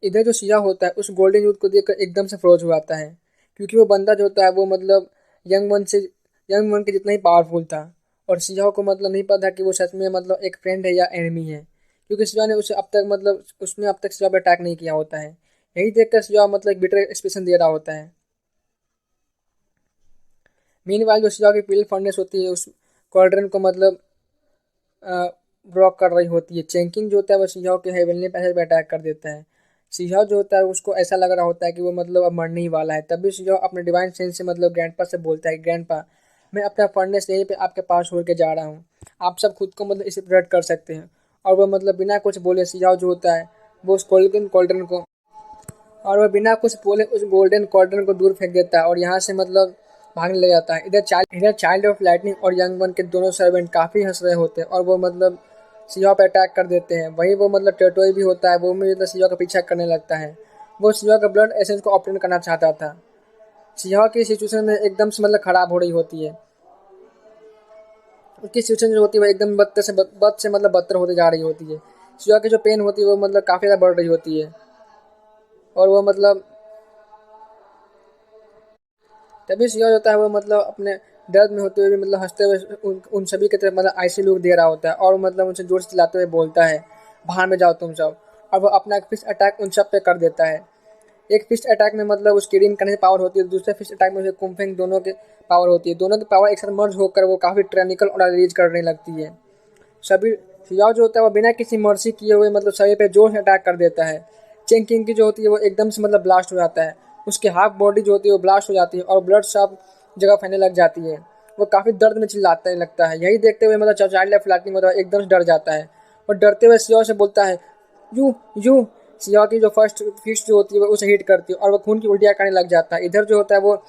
इधर जो सिया होता है उस गोल्डन यूथ को देखकर एकदम से फ्रोज हो जाता है क्योंकि वो बंदा जो होता है वो मतलब यंग वन के जितना ही पावरफुल था और सिया को मतलब नहीं पता कि वो सच में मतलब एक फ्रेंड है या एनिमी है क्योंकि सिया ने उसे अब तक मतलब उसने अब तक सिया पर अटैक नहीं किया होता है। यही देखकर सिया मतलब एक बिटर एक्सप्रेशन दे रहा होता है। मीनवाइल जो सिया की पील फर्नेस होती है उस क्वाड्रन को मतलब ब्लॉक कर रही होती है। चेंकिंग जो होता है वो सिया के हेवनली पैसेज पर अटैक कर देता है। सिया जो होता है उसको ऐसा लग रहा होता है कि वो मतलब अब मरने ही वाला है। तभी सिया अपने डिवाइन सेंस से मतलब ग्रैंडपा से बोलता है, ग्रैंडपा मैं अपना फर्नेस यहीं पे आपके पास छोड़ के जा रहा हूँ, आप सब खुद को मतलब इसे प्रोटेक्ट कर सकते हैं। और वो मतलब बिना कुछ बोले सिया जो होता है वो उस गोल्डन कॉल्ड्रन को और वह बिना कुछ बोले उस गोल्डन कॉर्डन को दूर फेंक देता है और यहाँ से मतलब भागने लग जाता है। इधर चाइल्ड ऑफ लाइटनिंग और यंग वन के दोनों सर्वेंट काफ़ी हंस रहे होते हैं और वो मतलब सिया पे अटैक कर देते हैं। वहीं वो मतलब टेटोई भी होता है, वो भी मतलब सिया का पीछा करने लगता है। वो सिया का ब्लड एसेंस को ऑप्टेन करना चाहता था। सिया की सिचुएशन में एकदम से मतलब खराब हो रही होती है। उसकी सिचुएशन जो होती है वो एकदम बद से मतलब बदतर होती जा रही होती है। सिया की जो पेन होती है वो मतलब काफ़ी ज़्यादा बढ़ रही होती है और वो मतलब तभी सिया होता है वो मतलब अपने दर्द में होते हुए भी मतलब हंसते हुए उन सभी की तरफ मतलब आईसी लुक दे रहा होता है और मतलब उनसे जोर से चिल्लाते हुए बोलता है, बाहर में जाओ तुम सब। और वो अपना एक फिस्ट अटैक उन सब पे कर देता है। एक फिस्ट अटैक में मतलब उसकी रिन करने की पावर होती है, दूसरे फिस्ट अटैक में उसे कुम्फेंग दोनों की पावर होती है। दोनों की पावर एक साथ मर्ज होकर वो काफ़ी ट्रेनिकल और रिलीज करने लगती है। सभी शिजाओ जो होता है वो बिना किसी मर्सी किए हुए मतलब सभी पे जोर से अटैक कर देता है। चेंग किंग की जो होती है वो एकदम से मतलब ब्लास्ट हो जाता है, उसकी हाफ बॉडी जो होती है वो ब्लास्ट हो जाती है और ब्लड सब जगह फैलने लग जाती है। वो काफ़ी दर्द में चिल्लाता है लगता है। यही देखते हुए मतलब चाइल्ड लाइफ फ्लैटनिंग मतलब एकदम से डर जाता है और डरते हुए शिजाओ से बोलता है यू। शिजाओ की जो फर्स्ट फिस्ट जो होती है वो उसे हिट करती है और वो खून की उल्टियाँ करने लग जाता है। इधर जो होता है वो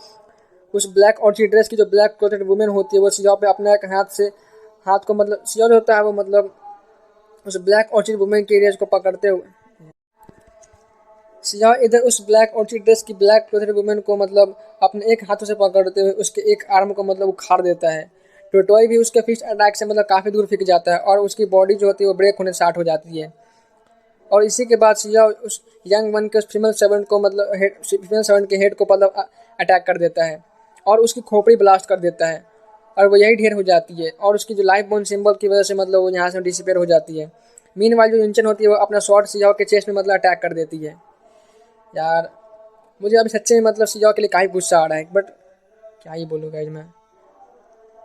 उस ब्लैक ऑर्चिड ड्रेस की जो ब्लैक क्लोथेड वुमेन होती है वो शिजाओ पे अपने एक हाथ को मतलब शिजाओ जो होता है वो मतलब उस ब्लैक ऑर्चिड वुमेन के एरियाज को पकड़ते हुए शिजाओ इधर उस ब्लैक ऑर्चिड ड्रेस की ब्लैक क्लोथेड वुमेन को मतलब अपने एक हाथों से पकड़ते हुए उसके एक आर्म को मतलब उखाड़ देता है। टोटोई भी उसके फिस्ट अटैक से मतलब काफ़ी दूर फेंक जाता है और उसकी बॉडी जो होती है वो ब्रेक होने स्टार्ट हो जाती है। और इसी के बाद शिजाओ उस यंग वन के उस फीमेल सर्वेंट को मतलब फीमेल सर्वेंट के हेड को मतलब अटैक कर देता है और उसकी खोपड़ी ब्लास्ट कर देता है और वो यही ढेर हो जाती है और उसकी जो लाइफ बोन सिंबल की वजह से मतलब वो यहाँ से डिसअपेयर हो जाती है। मीनवाइल जो इंचन होती है वो अपना शॉर्ट शिजाओ के चेस्ट में मतलब अटैक कर देती है। यार मुझे अभी सच्चे में मतलब शिजाओ के लिए काफ़ी गुस्सा आ रहा है, बट क्या ही बोलूँ गाइस मैं।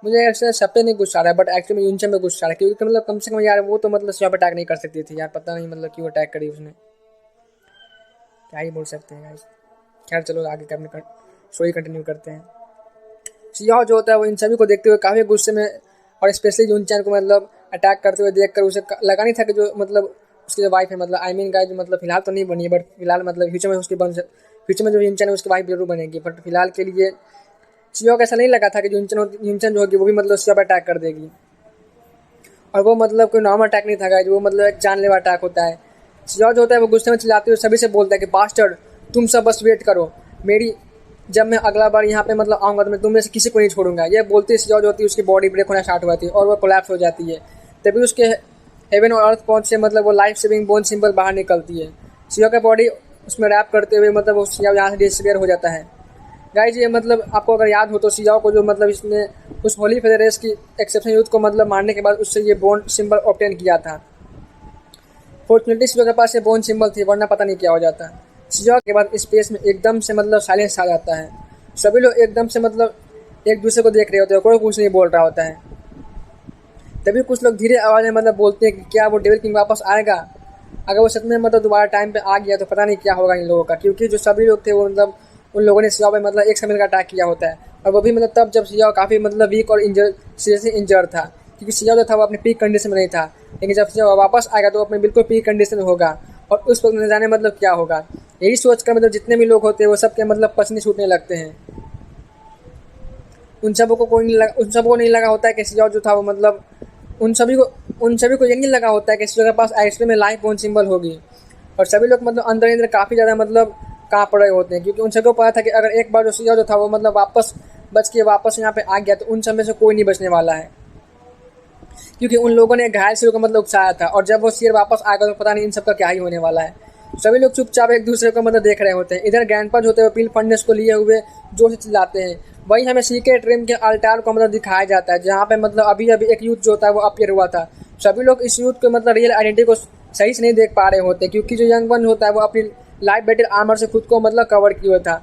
मुझे ऐसे सब पे नहीं गुस्सा आ रहा है बट एक्चुअली में यूनचन में गुस्सा आ रहा है क्योंकि मतलब कम से कम यार वो तो मतलब शिजाओ पे अटैक नहीं कर सकती थी यार, पता नहीं मतलब क्यों अटैक करी उसने। क्या ही बोल सकते हैं गाइस। खैर चलो आगे करने का स्टोरी कंटिन्यू करते हैं। शिजाओ जो होता है वो इन सभी को देखते हुए काफ़ी गुस्से में और स्पेशली यूनचन को मतलब अटैक करते हुए देखकर उसे लगा नहीं था कि जो मतलब उसकी जो वाइफ है मतलब आई मीन गाइस जो मतलब फिलहाल तो नहीं बनी है बट फिलहाल मतलब फ्यूचर में उसकी फ्यूचर में जो यूनचन है उसकी वाइफ जरूर बनेगी, बट फिलहाल के लिए शिजाओ को ऐसा नहीं लगा था कि यूनचन जो होगी वो भी मतलब शिजाओ पर अटैक कर देगी। और वो मतलब कोई नॉर्मल अटैक नहीं था गाइस, वो मतलब एक जानलेवा अटैक होता है। शिजाओ जो होता है वो गुस्से में चिल्लाते हुए सभी से बोलता है कि बास्टर्ड तुम सब बस वेट करो, मेरी जब मैं अगला बार यहाँ पे मतलब आऊँगा तो मैं तुम में से किसी को नहीं छोड़ूंगा। ये बोलते शिजाओ जो होती है उसकी बॉडी ब्रेक होना स्टार्ट हो जाती है और वो कोलैप्स हो जाती है। तभी उसके हेवन और अर्थ पहुँच से मतलब वो लाइफ सेविंग बोन सिंबल बाहर निकलती है। शिजाओ का बॉडी उसमें रैप करते हुए मतलब वो शिजाओ यहाँ से डिसअपियर हो जाता है। गाइज ये मतलब आपको अगर याद हो तो शिजाओ को जो मतलब इसने उस होली फेडरेस की एक्सेप्शन यूथ को मतलब मारने के बाद उससे ये बोन सिंबल ऑब्टेन किया था। फॉर्चुनेटली शिजाओ के पास ये बोन सिंबल थी वरना पता नहीं क्या हो जाता। शिजाओ के बाद स्पेस में एकदम से मतलब साइलेंस आ जाता है। सभी लोग एकदम से मतलब एक दूसरे को देख रहे होते हैं, कोई कुछ नहीं बोल रहा होता है। तभी कुछ लोग धीरे आवाज़ में मतलब बोलते हैं कि क्या वो डेविल किंग वापस आएगा। अगर वो सच में मतलब दोबारा टाइम पे आ गया तो पता नहीं क्या होगा इन लोगों का, क्योंकि जो सभी लोग थे वो मतलब उन लोगों ने शिजाओ पे मतलब एक समय का अटैक किया होता है और वो भी मतलब तब जब शिजाओ काफ़ी मतलब वीक और सीरियसली इंजर्ड था, क्योंकि शिजाओ जो था वो अपनी पीक कंडीशन में नहीं था। लेकिन जब शिजाओ वापस आएगा तो अपने बिल्कुल पीक कंडीशन में होगा और उस वक्त न जाने मतलब क्या होगा। यही सोच कर मतलब जितने भी लोग होते हैं वो सबके मतलब पसीने छूटने लगते हैं। उन सबको नहीं लगा होता है कि शिजाओ जो था वो मतलब उन सभी को ये नहीं लगा होता है कि शिजाओ के पास एक्चुअली में लाइफ बोन सिंबल होगी। और सभी लोग मतलब अंदर अंदर काफ़ी ज़्यादा मतलब काँप रहे होते हैं, क्योंकि उन सबको पता था कि अगर एक बार जो शिजाओ जो था वो मतलब वापस यहाँ पे आ गया तो उन सब में से कोई नहीं बचने वाला है, क्योंकि उन लोगों ने घायल शेर को मतलब उकसाया था और जब वो शेर वापस आएगा तो पता नहीं इन सब का क्या ही होने वाला है। सभी लोग चुपचाप एक दूसरे को मतलब देख रहे होते हैं। इधर ग्रैंडपा जो होते हैं पील फंडनेस को लिए हुए जोर से चिल्लाते हैं। वहीं हमें सीक्रेट रिम के अल्टार को मतलब दिखाया जाता है जहाँ पे मतलब अभी एक यूथ जो होता है वो अपीयर हुआ था। सभी लोग इस यूथ के मतलब रियल आइडेंटिटी को सही से नहीं देख पा रहे होते, क्योंकि जो यंग वन होता है वो अपनी लाइट बैटल आर्मर से खुद को मतलब कवर किए हुआ था।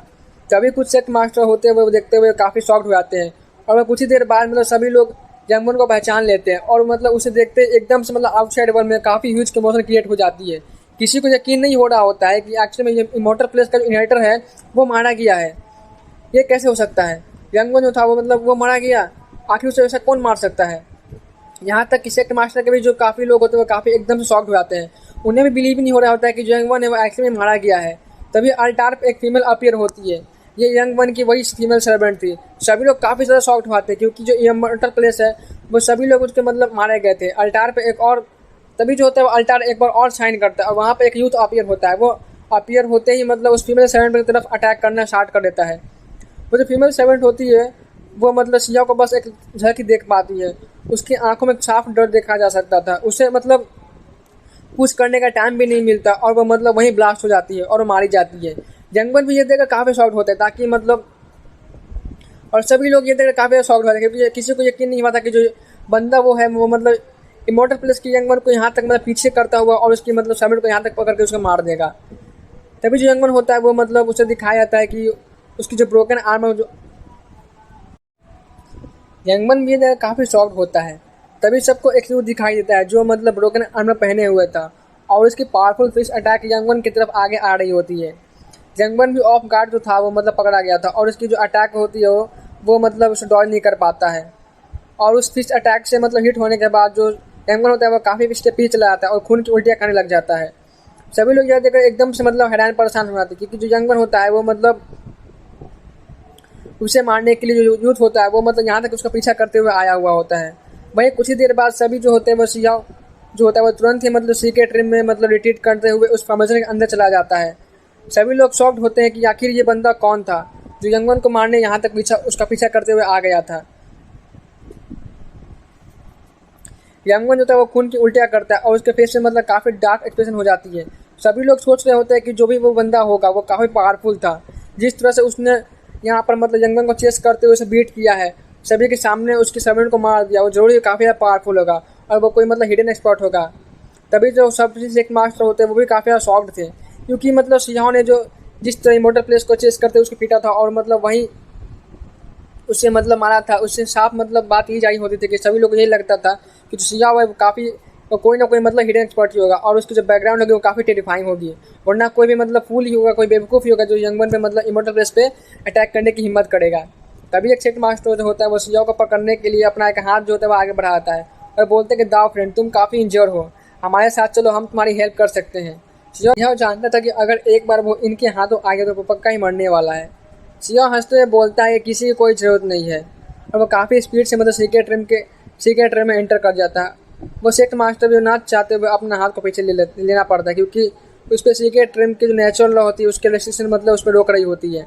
तभी कुछ सेक्ट मास्टर होते हुए वो देखते हुए काफ़ी शॉक्ड हो जाते हैं और वह कुछ ही देर बाद मतलब सभी लोग यंग वन को पहचान लेते हैं और मतलब उसे देखते एकदम से मतलब आउटसाइड वर्ल्ड में काफ़ी ह्यूज कमोशन क्रिएट हो जाती है। किसी को यकीन नहीं हो रहा होता है कि एक्चुअली में ये इमॉर्टल प्लेस का जो इनहेरिटर है वो मारा गया है। ये कैसे हो सकता है? यंग वन जो था वो मतलब वो मारा गया, आखिर उसे ऐसा कौन मार सकता है? यहाँ तक कि सेक्ट मास्टर के भी जो काफ़ी लोग होते हैं वो काफ़ी एकदम से शॉक्ड हो जाते हैं। उन्हें भी बिलीव नहीं हो रहा होता है कि जो यंग वन है वो एक्चुअली में मारा गया है। तभी अल्टार पे एक फीमेल अपीयर होती है। ये यंग वन की वही फीमेल सर्वेंट थी। सभी लोग काफ़ी ज़्यादा शॉक्ड होते हैं क्योंकि जो इमॉर्टल प्लेस है वो सभी लोग उसके मतलब मारे गए थे। अल्टार पे एक और तभी जो होता है वो अल्टार एक बार और साइन करता है और वहाँ पे एक यूथ अपीयर होता है। वो अपीयर होते ही मतलब उस फीमेल सर्वेंट की तरफ अटैक करना स्टार्ट कर देता है। वो जो फीमेल सर्वेंट होती है वो मतलब शिजाओ को बस एक झलक ही देख पाती है। उसकी आंखों में साफ डर देखा जा सकता था। उसे मतलब कुछ करने का टाइम भी नहीं मिलता और वो मतलब वहीं ब्लास्ट हो जाती है और वो मारी जाती है। जंगल भी ये देखकर काफ़ी शॉक्ड होते हैं ताकि मतलब और सभी लोग ये देखकर काफ़ी शॉक्ड होते हैं क्योंकि किसी को यकीन नहीं हुआ था कि जो बंदा वो है वो मतलब इमॉर्टल प्लेस की यंग वन को यहाँ तक मतलब पीछे करता हुआ और उसकी मतलब सर्वेंट को यहाँ तक पकड़ के उसको मार देगा। तभी जो यंग वन होता है वो मतलब उसे दिखाया जाता है कि उसकी जो ब्रोकन आर्म है जो यंग वन भी काफ़ी शॉक्ड होता है। तभी सबको एक सूट दिखाई देता है जो मतलब ब्रोकन आर्मर पहने हुए था और उसकी पावरफुल फिश अटैक यंगवन की तरफ आगे आ रही होती है। यंगवन भी ऑफ गार्ड जो था वो मतलब पकड़ा गया था और उसकी जो अटैक होती है वो मतलब उसे डॉज नहीं कर पाता है और उस फिश अटैक से मतलब हिट होने के बाद जो यंगवन होता है वो काफ़ी स्टेप पीछे चला जाता है और खून की उल्टियाँ करने लग जाता है। सभी लोग यह देखकर एकदम से मतलब हैरान परेशान हो जाते हैं क्योंकि जो यंगवन होता है वो मतलब उसे मारने के लिए जो यूथ होता है वो मतलब यहाँ तक उसका पीछा करते हुए आया हुआ होता है। वहीं कुछ ही देर बाद सभी जो होते हैं वो सियाओ जो होता है वो तुरंत ही मतलब सीक्रेट रूम में मतलब रिट्रीट करते हुए उस फॉर्मेशन के अंदर चला जाता है। सभी लोग शॉक्ड होते हैं कि आखिर ये बंदा कौन था जो यंगवन को मारने यहाँ तक उसका पीछा करते हुए आ गया था। यंगवन जो था वो खून की उल्टियाँ करता है और उसके फेस में मतलब काफ़ी डार्क एक्सप्रेशन हो जाती है। सभी लोग सोच रहे होते हैं कि जो भी वो बंदा होगा वो काफ़ी पावरफुल था। जिस तरह से उसने यहाँ पर मतलब यंगवन को चेस करते हुए उसे बीट किया है, सभी के सामने उसके सर्वेंट को मार दिया, वो जरूर काफ़ी ज़्यादा पावरफुल होगा और वो कोई मतलब हिडन एक्सपर्ट होगा। तभी जो सब एक मास्टर होते हैं वो भी काफ़ी ज़्यादा शॉक्ड थे क्योंकि मतलब सियाओं ने जो जिस तरह इमोर्टल प्लेस को चेस करते उसको पीटा था और मतलब वहीं उससे मतलब मारा था, उससे साफ मतलब बात ये जारी होती थी कि सभी लोग यही लगता था कि जो सियाओ है वो काफ़ी कोई ना कोई मतलब हिडन एक्सपर्ट ही होगा और उसकी जो बैकग्राउंड होगी वो काफ़ी टेरिफाइंग होगी, वरना कोई भी मतलब फूल ही होगा, कोई बेवकूफ़ ही होगा जो यंगवन पे मतलब इमोर्टल प्लेस पे अटैक करने की हिम्मत करेगा। तभी एक सेक्ट मास्टर जो होता है वो सियाओ को पकड़ने के लिए अपना एक हाथ जो होता है वो आगे बढ़ाता है और बोलते हैं कि दाओ फ्रेंड तुम काफ़ी इंजर हो, हमारे साथ चलो, हम तुम्हारी हेल्प कर सकते हैं। सियाओ यह जानता था कि अगर एक बार वो इनके हाथों आ गया तो वो पक्का ही मरने वाला है। सियाओ हंसते हुए बोलता है कि किसी की कोई ज़रूरत नहीं है और वो काफ़ी स्पीड से मतलब सीक्रेट रूम में एंटर कर जाता है। वो सेक्ट मास्टर भी ना चाहते हुए अपना हाथ को पीछे लेना पड़ता है क्योंकि उस पर सीक्रेट रूम की जो नेचुरल लॉ होती है उसके रेस्ट्रिक्शन मतलब उस पर रोक रही होती है।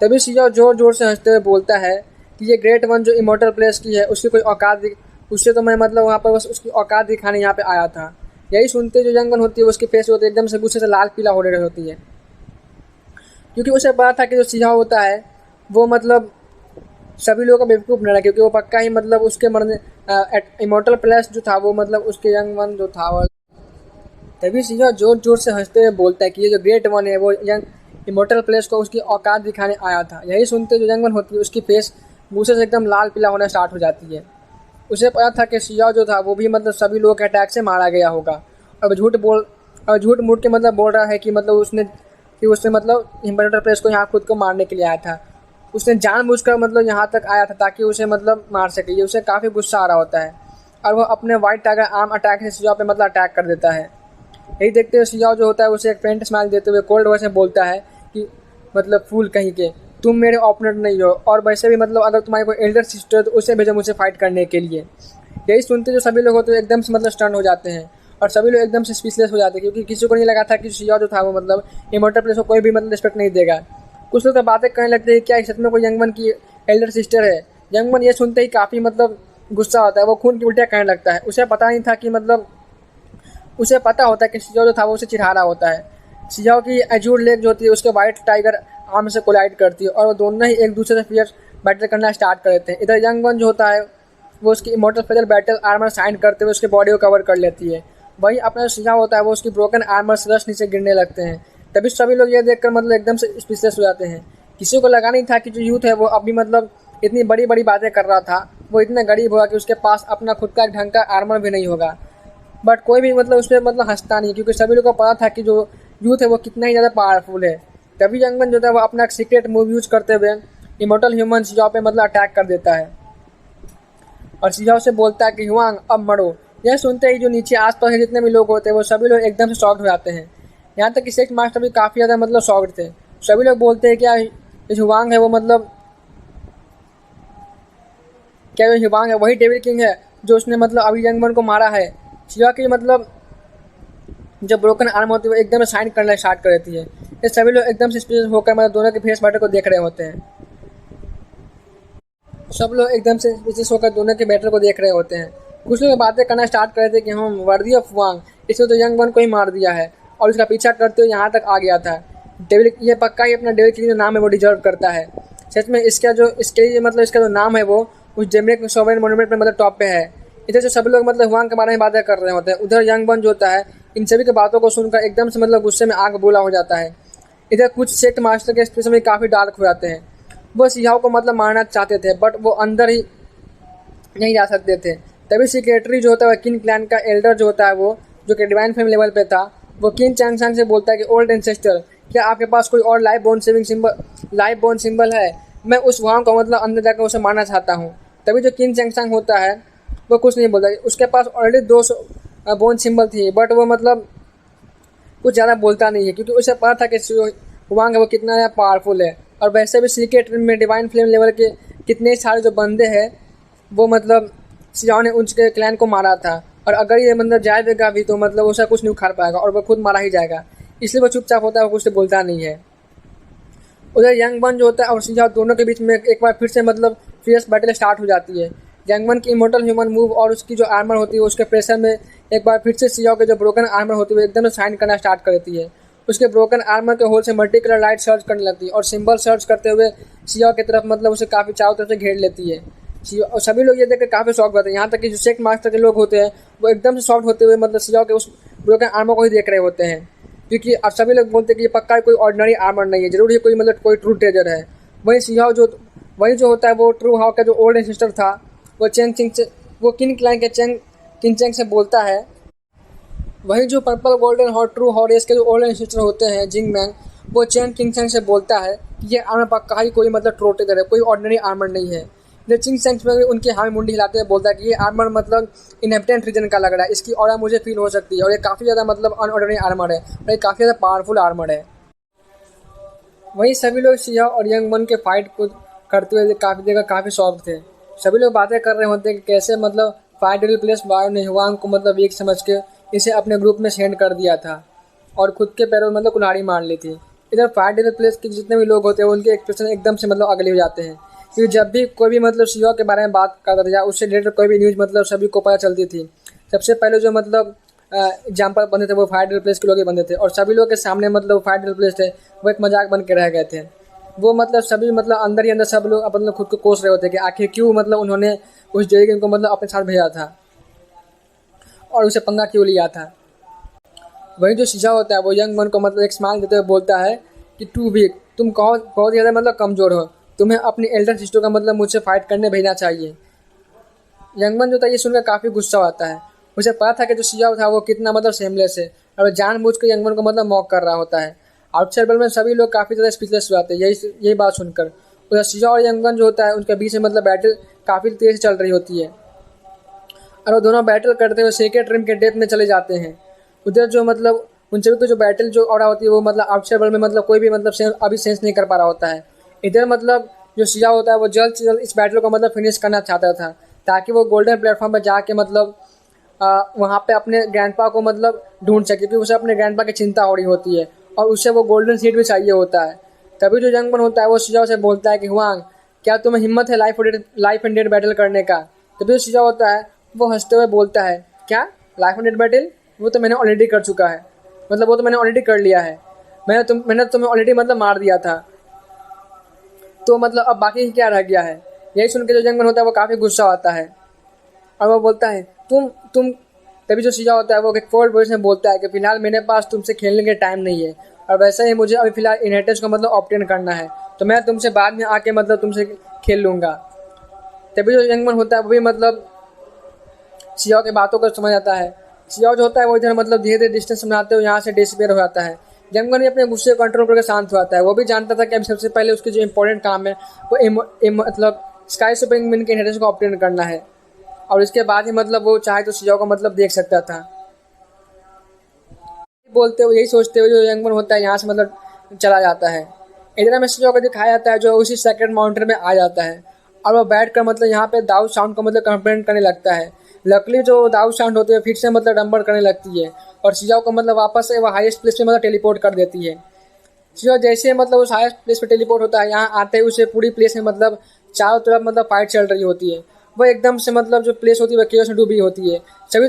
तभी सियाओ जोर जोर से हंसते हुए बोलता है कि ये ग्रेट वन जो इमोर्टल प्लेस की है उसकी कोई औकात उससे तो मैं मतलब वहाँ पर बस उसकी औकात दिखाने यहाँ पे आया था। यही सुनते जो यंगवन होती है उसकी फेस होती है एकदम से गुस्से से लाल पीला हो रही होती है क्योंकि उसे पता था कि जो सियाओ होता है वो मतलब सभी लोगों का बेवकूफ़ न रहा क्योंकि वो पक्का ही मतलब उसके मरने इमोर्टल प्लेस जो था वो मतलब उसके यंग वन जो था वो। तभी सियाओ जोर जोर से हंसते हुए बोलता है कि ये जो ग्रेट वन है वो यंग इमोर्टल प्लेस को उसकी औकात दिखाने आया था। यही सुनते जो यंग वन होती है उसकी फेस गुस्से से एकदम लाल पीला होना स्टार्ट हो जाती है। उसे पता था कि सियाओ जो था वो भी मतलब सभी लोगों के अटैक से मारा गया होगा और झूठ मूठ के मतलब बोल रहा है कि मतलब उसने मतलब इमोर्टल प्लेस को यहाँ खुद को मारने के लिए आया था। उसने जानबूझकर मतलब यहाँ तक आया था ताकि उसे मतलब मार सके। ये उसे काफ़ी गुस्सा आ रहा होता है और वो अपने वाइट टाइगर आर्म अटैक से सियाओ पे मतलब अटैक कर देता है। यही देखते हुए सियाओ जो होता है उसे एक फेंट स्माइल देते हुए कोल्ड वॉइस में बोलता है कि मतलब फूल कहीं के, तुम मेरे ओपोनेंट नहीं हो और वैसे भी मतलब अगर तुम्हारी कोई एल्डर सिस्टर है तो उसे भेजो मुझसे फाइट करने के लिए। यही सुनते जो सभी लोग होते हैं एकदम से मतलब स्टन हो जाते हैं और सभी लोग एकदम से स्पीचलेस हो जाते हैं क्योंकि किसी को नहीं लगा था कि सियाओ जो था वो मतलब इमोर्टल प्लेस को कोई भी मतलब रिस्पेक्ट नहीं देगा। कुछ लोग तो बातें करने लगते हैं क्या सच में कोई यंगवन की एल्डर सिस्टर है। यंगवन ये सुनते ही काफ़ी मतलब गुस्सा होता है, वो खून की उल्टियाँ करने लगता है। उसे पता नहीं था कि मतलब उसे पता होता है कि सियाओ जो था वो उसे चिढ़ा रहा होता है। सियाओ की एज्यूर लेग जो होती है उसके वाइट टाइगर आर्म से कोलाइड करती है और वो दोनों ही एक दूसरे से फियर बैटल करना स्टार्ट कर देते हैं। इधर यंगवन जो होता है वो उसकी immortal feather battle armour sign करते हुए उसके बॉडी को कवर कर लेती है। वहीं अपना जो सियाओ होता है वो उसकी ब्रोकन आर्मर से रश नीचे गिरने लगते हैं। तभी सभी लोग ये देखकर मतलब एकदम से स्पीचलेस हो जाते हैं। किसी को लगा नहीं था कि जो यूथ है वो अभी मतलब इतनी बड़ी बड़ी बातें कर रहा था, वो इतना गरीब होगा कि उसके पास अपना खुद का ढंग का आर्मर भी नहीं होगा। बट कोई भी मतलब उस पर मतलब हंसता नहीं क्योंकि सभी लोगों को पता था कि जो यूथ है वो कितना ही ज़्यादा पावरफुल है। तभी यंगवन जो था वो अपना सीक्रेट मूव यूज करते हुए इमोर्टल ह्यूमन सियाओ पे मतलब अटैक कर देता है और सियाओ से बोलता है कि ह्वांग अब मरो। यह सुनते ही जो नीचे आसपास के जितने भी लोग होते हैं वो सभी लोग एकदम से शॉक्ड हो जाते हैं। यहाँ तक कि सेक्ट मास्टर भी काफ़ी ज़्यादा मतलब शॉक्ड थे। सभी लोग बोलते हैं क्या जो ह्वांग है वो मतलब क्या जो ह्वांग है वही डेविल किंग है जो उसने मतलब अभी यंगवन को मारा है। सियाओ की मतलब जब ब्रोकन आर्म होती है वो एकदम साइन करना स्टार्ट कर देती है। ये सभी लोग एकदम से स्पीच होकर मतलब दोनों के फेस बैटल को देख रहे होते हैं। सब लोग एकदम से स्पीचेस होकर दोनों के बैटल को देख रहे होते हैं। कुछ लोग बातें करना स्टार्ट कर रहे थे कि हम वर्दी ऑफ वांग, इसने तो यंगवन को ही मार दिया है और उसका पीछा करते हुए यहाँ तक आ गया था। डेविल ये पक्का ही अपना डेविल किंग जो नाम है वो डिजर्व करता है। सच में इसका जो नाम है वो उस जेमरेक सोवरेन मॉन्यूमेंट में मतलब टॉप पे है। इधर से सब लोग मतलब हुआंग के बारे में बातें कर रहे होते हैं। उधर यंगवन जो होता है इन सभी की बातों को सुनकर एकदम से मतलब गुस्से में आग बोला हो जाता है। इधर कुछ सेक्ट मास्टर के एक्सप्रेशन में काफ़ी डार्क हो जाते हैं। वो सियाओ को मतलब मारना चाहते थे बट वो अंदर ही नहीं जा सकते थे तभी सेक्रेटरी जो होता है किन क्लैन का एल्डर जो होता है वो जो कि डिवाइन फ्लेम लेवल पे था, वो किन चैंगसांग से बोलता है कि ओल्ड एंसेस्टर, क्या आपके पास कोई और लाइफ बोन सिंबल है? मैं उस वहाँ को मतलब अंदर जाकर उसे मारना चाहता हूँ। तभी जो किन चैंगसांग होता है वो कुछ नहीं बोलता, उसके पास ऑलरेडी 200 बोन सिंबल थी, बट वो मतलब कुछ ज़्यादा बोलता नहीं है क्योंकि उसे पता था कि हुआंग है वो कितना ज़्यादा पावरफुल है। और वैसे भी सीक्रेट में डिवाइन फ्लेम लेवल के कितने सारे जो बंदे हैं वो मतलब सियाओ ने उसके क्लैन को मारा था, और अगर ये मतलब जाएगा भी तो मतलब उसे कुछ नहीं उखाड़ पाएगा और वो खुद मारा ही जाएगा, इसलिए वो चुपचाप होता है, वो कुछ तो बोलता नहीं है। उधर यंग बन जो होता है और सियाओ दोनों के बीच में एक बार फिर से मतलब फियर्स बैटल स्टार्ट हो जाती है। यंग बन की इमोर्टल ह्यूमन मूव और उसकी जो आर्मर होती है उसके प्रेशर में एक बार फिर से सियाओ के जो ब्रोकन आर्मर होती है वो एकदम शाइन करना स्टार्ट कर देती है। उसके ब्रोकन आर्मर के होल से मल्टी कलर लाइट सर्च करने लगती है और सिंबल सर्च करते हुए सियाओ की तरफ मतलब उसे काफ़ी चारों तरफ से घेर लेती है। और सभी लोग ये देखकर काफ़ी शॉक होते हैं, यहाँ तक कि जो सेक मास्टर के लोग होते हैं वो एकदम से शॉक होते हुए मतलब सियाओ के उस ब्रोकन आर्मर को ही देख रहे होते हैं, क्योंकि अब सभी लोग बोलते हैं कि ये पक्का कोई ऑर्डिनरी आर्मर नहीं है, जरूर ही कोई मतलब कोई ट्रू ट्रेजर है। वही सियाओ वही जो होता है वो ट्रू हाउ का जो ओल्ड एंसेस्टर था वो चेंग चिंग से वो किन क्लैन के किन चेंग से बोलता है। वही जो पर्पल गोल्डन और ट्रू हॉरेस के जो ओल्ड एंसेस्टर होते हैं जिंग मैंग, वो चेंग किंगसेंग से बोलता है कि ये आर्मर पक्का ही कोई मतलब ट्रू ट्रेजर है, कोई ऑर्डिनरी आर्मर नहीं है। चिंग सेंस में भी उनके हाथ में मुंडी हिलाते हुए बोलता है कि ये आर्मर मतलब इनहेबिटेंट रीजन का लग रहा है, इसकी ऑरा मुझे फील हो सकती है और ये काफ़ी ज़्यादा मतलब अनऑर्डिनरी आर्मर है और ये काफ़ी ज़्यादा पावरफुल आर्मर है। वहीं सभी लोग सिया और यंग मन के फाइट को करते हुए काफ़ी जगह काफ़ी शौक थे। सभी लोग बातें कर रहे होते हैं कि कैसे मतलब फाइट रिप्लेस बायो ने हुआंग को मतलब वीक समझ के इसे अपने ग्रुप में सेंड कर दिया था और खुद के पैरों में मतलब कुल्हाड़ी मार ली थी। इधर फाइट रिप्लेस के जितने भी लोग होते हैं उनके एक्सप्रेशन एकदम से मतलब अगले हो जाते हैं, क्योंकि जब भी कोई भी मतलब सिया के बारे में बात करता था या उससे रिलेटेड कोई भी न्यूज़ मतलब सभी को पता चलती थी, सबसे पहले जो मतलब एग्जाम्पल बने थे वो फाइट रिप्लेस के लोग ही बने थे और सभी लोग के सामने मतलब फाइट रिप्लेस थे वो एक मजाक बन के रह गए थे। वो मतलब सभी मतलब अंदर ही अंदर सब लोग मतलब खुद को कोस रहे होते कि आखिर क्यों मतलब उन्होंने उस जेरिगन को मतलब अपने साथ भेजा था और उसे पंगा क्यों लिया था। वही जो शीशा होता है वो यंग मन को मतलब एक स्माइल देते हुए बोलता है कि टू वीक, तुम बहुत ज़्यादा मतलब कमज़ोर हो, तुम्हें अपनी एल्डर सिस्टर का मतलब मुझसे फाइट करने भेजना चाहिए। यंगमन जो था ये सुनकर काफ़ी गुस्सा आता है, उसे पता था कि जो सिया था वो कितना मतलब सेमलेस है और वो जानबूझकर यंगमन को मतलब मॉक कर रहा होता है। आउटसाइड वर्ल्ड में सभी लोग काफ़ी ज़्यादा स्पीचलेस हो जाते हैं यही बात सुनकर। उधर सिया और यंगमन जो होता है उनके बीच में मतलब बैटल काफ़ी तेज़ से चल रही होती है और वो दोनों बैटल करते हुए सेक्रेट रिम के डेप्थ में चले जाते हैं। उधर जो मतलब उन सभी को जो बैटल जो हो रहा होती है वो मतलब आउटसाइड वर्ल्ड में मतलब कोई भी मतलब अभी सेंस नहीं कर पा रहा होता है। इधर मतलब जो सिया होता है वो जल्द से जल्द इस बैटल को मतलब फिनिश करना चाहता था ताकि वो गोल्डन प्लेटफॉर्म पर जाके मतलब वहाँ पे अपने ग्रैंडपा को मतलब ढूंढ सके, क्योंकि उसे अपने ग्रैंडपा की चिंता हो रही होती है और उससे वो गोल्डन सीट भी चाहिए होता है। तभी जो यंगमन होता है वो सिया से बोलता है कि हुआंग, क्या तुम्हें हिम्मत है लाइफ एंड डेथ बैटल करने का? तभी जो सिया होता है वो हंसते हुए बोलता है, क्या लाइफ एंड डेथ बैटल? वो तो मैंने ऑलरेडी कर चुका है, मतलब वो तो मैंने ऑलरेडी कर लिया है, मैंने तुम्हें ऑलरेडी मतलब मार दिया था, तो मतलब अब बाकी क्या रह गया है। यही सुन के जो यंगमन होता है वो काफ़ी गुस्सा आता है और वो बोलता है तुम तभी जो सीजा होता है वो एक फोर्ड वॉइस में बोलता है कि फिलहाल मेरे पास तुमसे खेलने के टाइम नहीं है और वैसे ही मुझे अभी फिलहाल इनहेरिटेंस को मतलब ऑब्टेन करना है, तो मैं तुमसे बाद में आके मतलब तुमसे खेल लूँगा। तभी जो यंगमन होता है वो भी मतलब सियाओ की बातों को समझ आता है। सियाओ जो होता है वो इधर मतलब धीरे धीरे डिस्टेंस बनाते हुए यहाँ से डिसअपियर हो जाता है। यंगमन भी अपने गुस्से को कंट्रोल करके शांत हो जाता है, वो भी जानता था कि अभी सबसे पहले उसकी जो इंपॉर्टेंट काम है वो मतलब स्काई सुपरिंग मिन के इनहेरिटेंस को ऑब्टेन करना है और इसके बाद ही मतलब वो चाहे तो सियाओ को मतलब देख सकता था। बोलते हुए यही सोचते हुए जो यंगमन होता है यहाँ से मतलब चला जाता है। इधर में सियाओ को दिखाया जाता है जो उसी सेकंड माउंटेन में आ जाता है और वो बैठ कर मतलब यहाँ पे दाऊद साउंड को मतलब कंप्लेंट करने लगता है। लकली जो दाऊद साउंड होती है फिर से मतलब डंबर करने लगती है और सियाओ को मतलब वापस से वो हाईएस्ट प्लेस पे मतलब टेलीपोर्ट कर देती है। सियाओ जैसे मतलब उस हाईएस्ट प्लेस पे टेलीपोर्ट होता है, यहाँ आते ही उसे पूरी प्लेस में मतलब चारों तरफ मतलब फाइट चल रही होती है। वो एकदम से मतलब जो प्लेस होती है वो केओस में डूबी होती है, सभी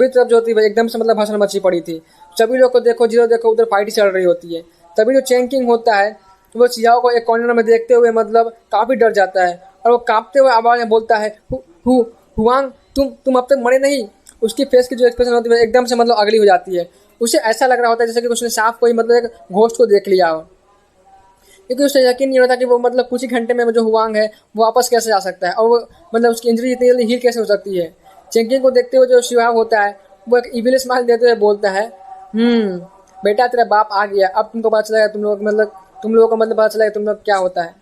तरफ जो होती है वो एकदम से मतलब भसड़ मची पड़ी थी। सभी लोग को देखो जिधर देखो उधर फाइट चल रही होती है। तभी जो चेंकिंग होता है वो सियाओ को एक कॉर्नर में देखते हुए मतलब काफ़ी डर जाता है और वो कांपते हुए आवाज़ में बोलता है, हुआंग, तुम अब तक मरे नहीं। उसकी फेस की जो एक्सप्रेशन होती है एकदम से मतलब अगली हो जाती है। उसे ऐसा लग रहा होता है जैसे कि उसने साफ कोई मतलब एक घोस्ट को देख लिया हो, क्योंकि उसे यकीन नहीं होता कि वो मतलब कुछ ही घंटे में जो हुआंग है वो वापस कैसे आ सकता है और वो मतलब उसकी इंजरी इतनी जल्दी हील कैसे हो सकती है। चेंकिंग को देखते हुए जो शिहाब होता है वो एक इविल स्माइल देते हुए बोलता है, बेटा तेरा बाप आ गया, अब तुमको पता चलेगा तुम लोगों को मतलब पता चलेगा तुम लोग क्या होता है।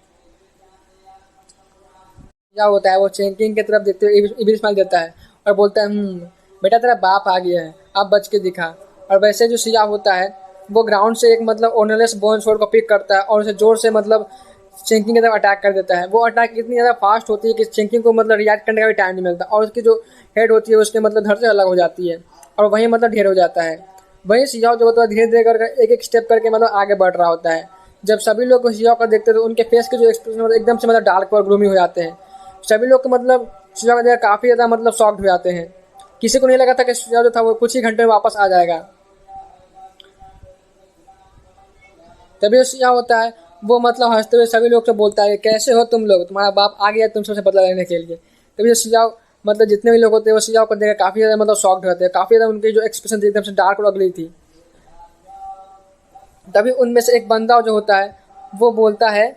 क्या होता है वो चेंकिंग की तरफ देखते हुए इविल स्माइल देता है और बोलता है, बेटा तेरा बाप आ गया है, अब बच के दिखा। और वैसे जो शिया होता है वो ग्राउंड से एक मतलब ओनरलेस बोन शोर को पिक करता है और उसे जोर से मतलब चेंकिंग की तरफ अटैक कर देता है। वो अटैक इतनी ज़्यादा फास्ट होती है कि चेंकिंग को मतलब रिएक्ट करने का भी टाइम नहीं मिलता और उसकी जो हेड होती है उसके मतलब धड़ से अलग हो जाती है और वहीं मतलब ढेर हो जाता है। वहीं सियाओ जो होता है धीरे धीरे करके एक एक स्टेप करके मतलब आगे बढ़ रहा होता है। जब सभी लोग सियाओ को देखते हैं तो उनके फेस के जो एक्सप्रेशन होते हैं एकदम से मतलब डार्क और ग्लूमी हो जाते हैं। सभी लोग को मतलब सियाओ को देखकर काफ़ी ज़्यादा मतलब शॉक्ड हो जाते हैं। किसी को नहीं लगा था कि सियाओ जो था वो कुछ ही घंटे में वापस आ जाएगा। तभी जो सिया होता है वो मतलब हंसते हुए सभी लोग से बोलता है, कैसे हो तुम लोग, तुम्हारा बाप आ गया तुम सबसे बदला लेने के लिए। तभी जो सिया मतलब जितने भी लोग होते हैं वो सिया को देखकर काफ़ी ज़्यादा मतलब शॉक्ड रहते हैं, काफ़ी ज़्यादा उनकी जो एक्सप्रेशन थी एकदम से डार्क और अगली थी। तभी उनमें से एक बंदा जो होता है वो बोलता है,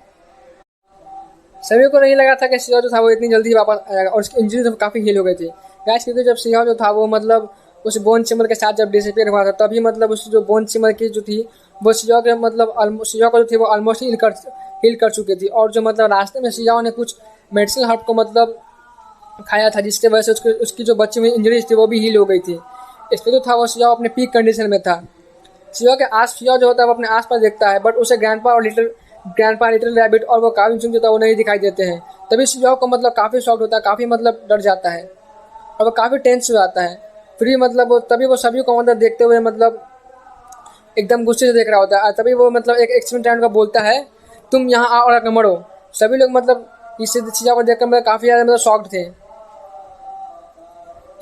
सभी को नहीं लगा था कि सिया जो था वो इतनी जल्दी वापस आएगा और उसकी इंजरी तो काफ़ी हील हो गई थी गैस, क्योंकि जब सिया जो था वो मतलब उस बोन सिमर के साथ जब डिसअपियर हुआ था तभी मतलब उस जो बोन सिमर की जो थी वो सिया के मतलब सिया को जो थी वो ऑलमोस्ट हील कर चुकी थी। और जो मतलब रास्ते में सिया ने कुछ मेडिसिन हर्ब को मतलब खाया था जिसके वजह से उसकी जो बची हुई इंजरीज थी वो भी हील हो गई थी। इसलिए जो था वो सिया अपने पीक कंडीशन में था। सिया जो होता है वो अपने आस पास देखता है बट उसे ग्रैंडपा लिटिल रैबिट और वो काविन जो था वो नहीं दिखाई देते हैं। तभी सिया को मतलब काफ़ी शॉक होता है, काफ़ी मतलब डर जाता है और वो काफ़ी टेंस हो जाता है। फिर मतलब तभी वो सभी को मतलब देखते हुए मतलब एकदम गुस्से से देख रहा होता है। तभी वो मतलब एक एक्सीडेंट का बोलता है, तुम यहाँ आओ और मरो। सभी लोग मतलब इस सिया को देखकर मतलब काफ़ी ज़्यादा मतलब शॉक्ड थे।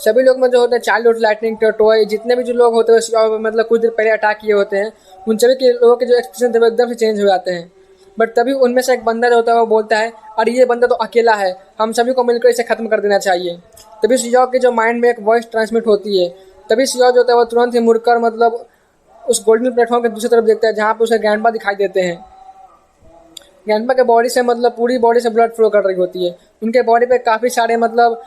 सभी लोग में जो होते हैं चाइल्डहुड लाइटनिंग टॉय जितने भी जो लोग होते हैं मतलब कुछ देर पहले अटैक किए होते हैं उन सभी के लोगों के जो एक्सप्रेशन थे वो एकदम से चेंज हो जाते हैं। बट तभी उनमें से एक बंदा जो होता है वो बोलता है, अरे ये बंदा तो अकेला है, हम सभी को मिलकर इसे खत्म कर देना चाहिए। तभी सियाओ के जो माइंड में एक वॉइस ट्रांसमिट होती है। तभी सियाओ जो होता है वो तुरंत ही मुड़कर मतलब उस गोल्डन प्लेटफॉर्म के दूसरी तरफ देखता है जहाँ पे उसे ग्रैंडपा दिखाई देते हैं। ग्रैंडपा के बॉडी से मतलब पूरी बॉडी से ब्लड फ्लो कर रही होती है। उनके बॉडी पे काफ़ी सारे मतलब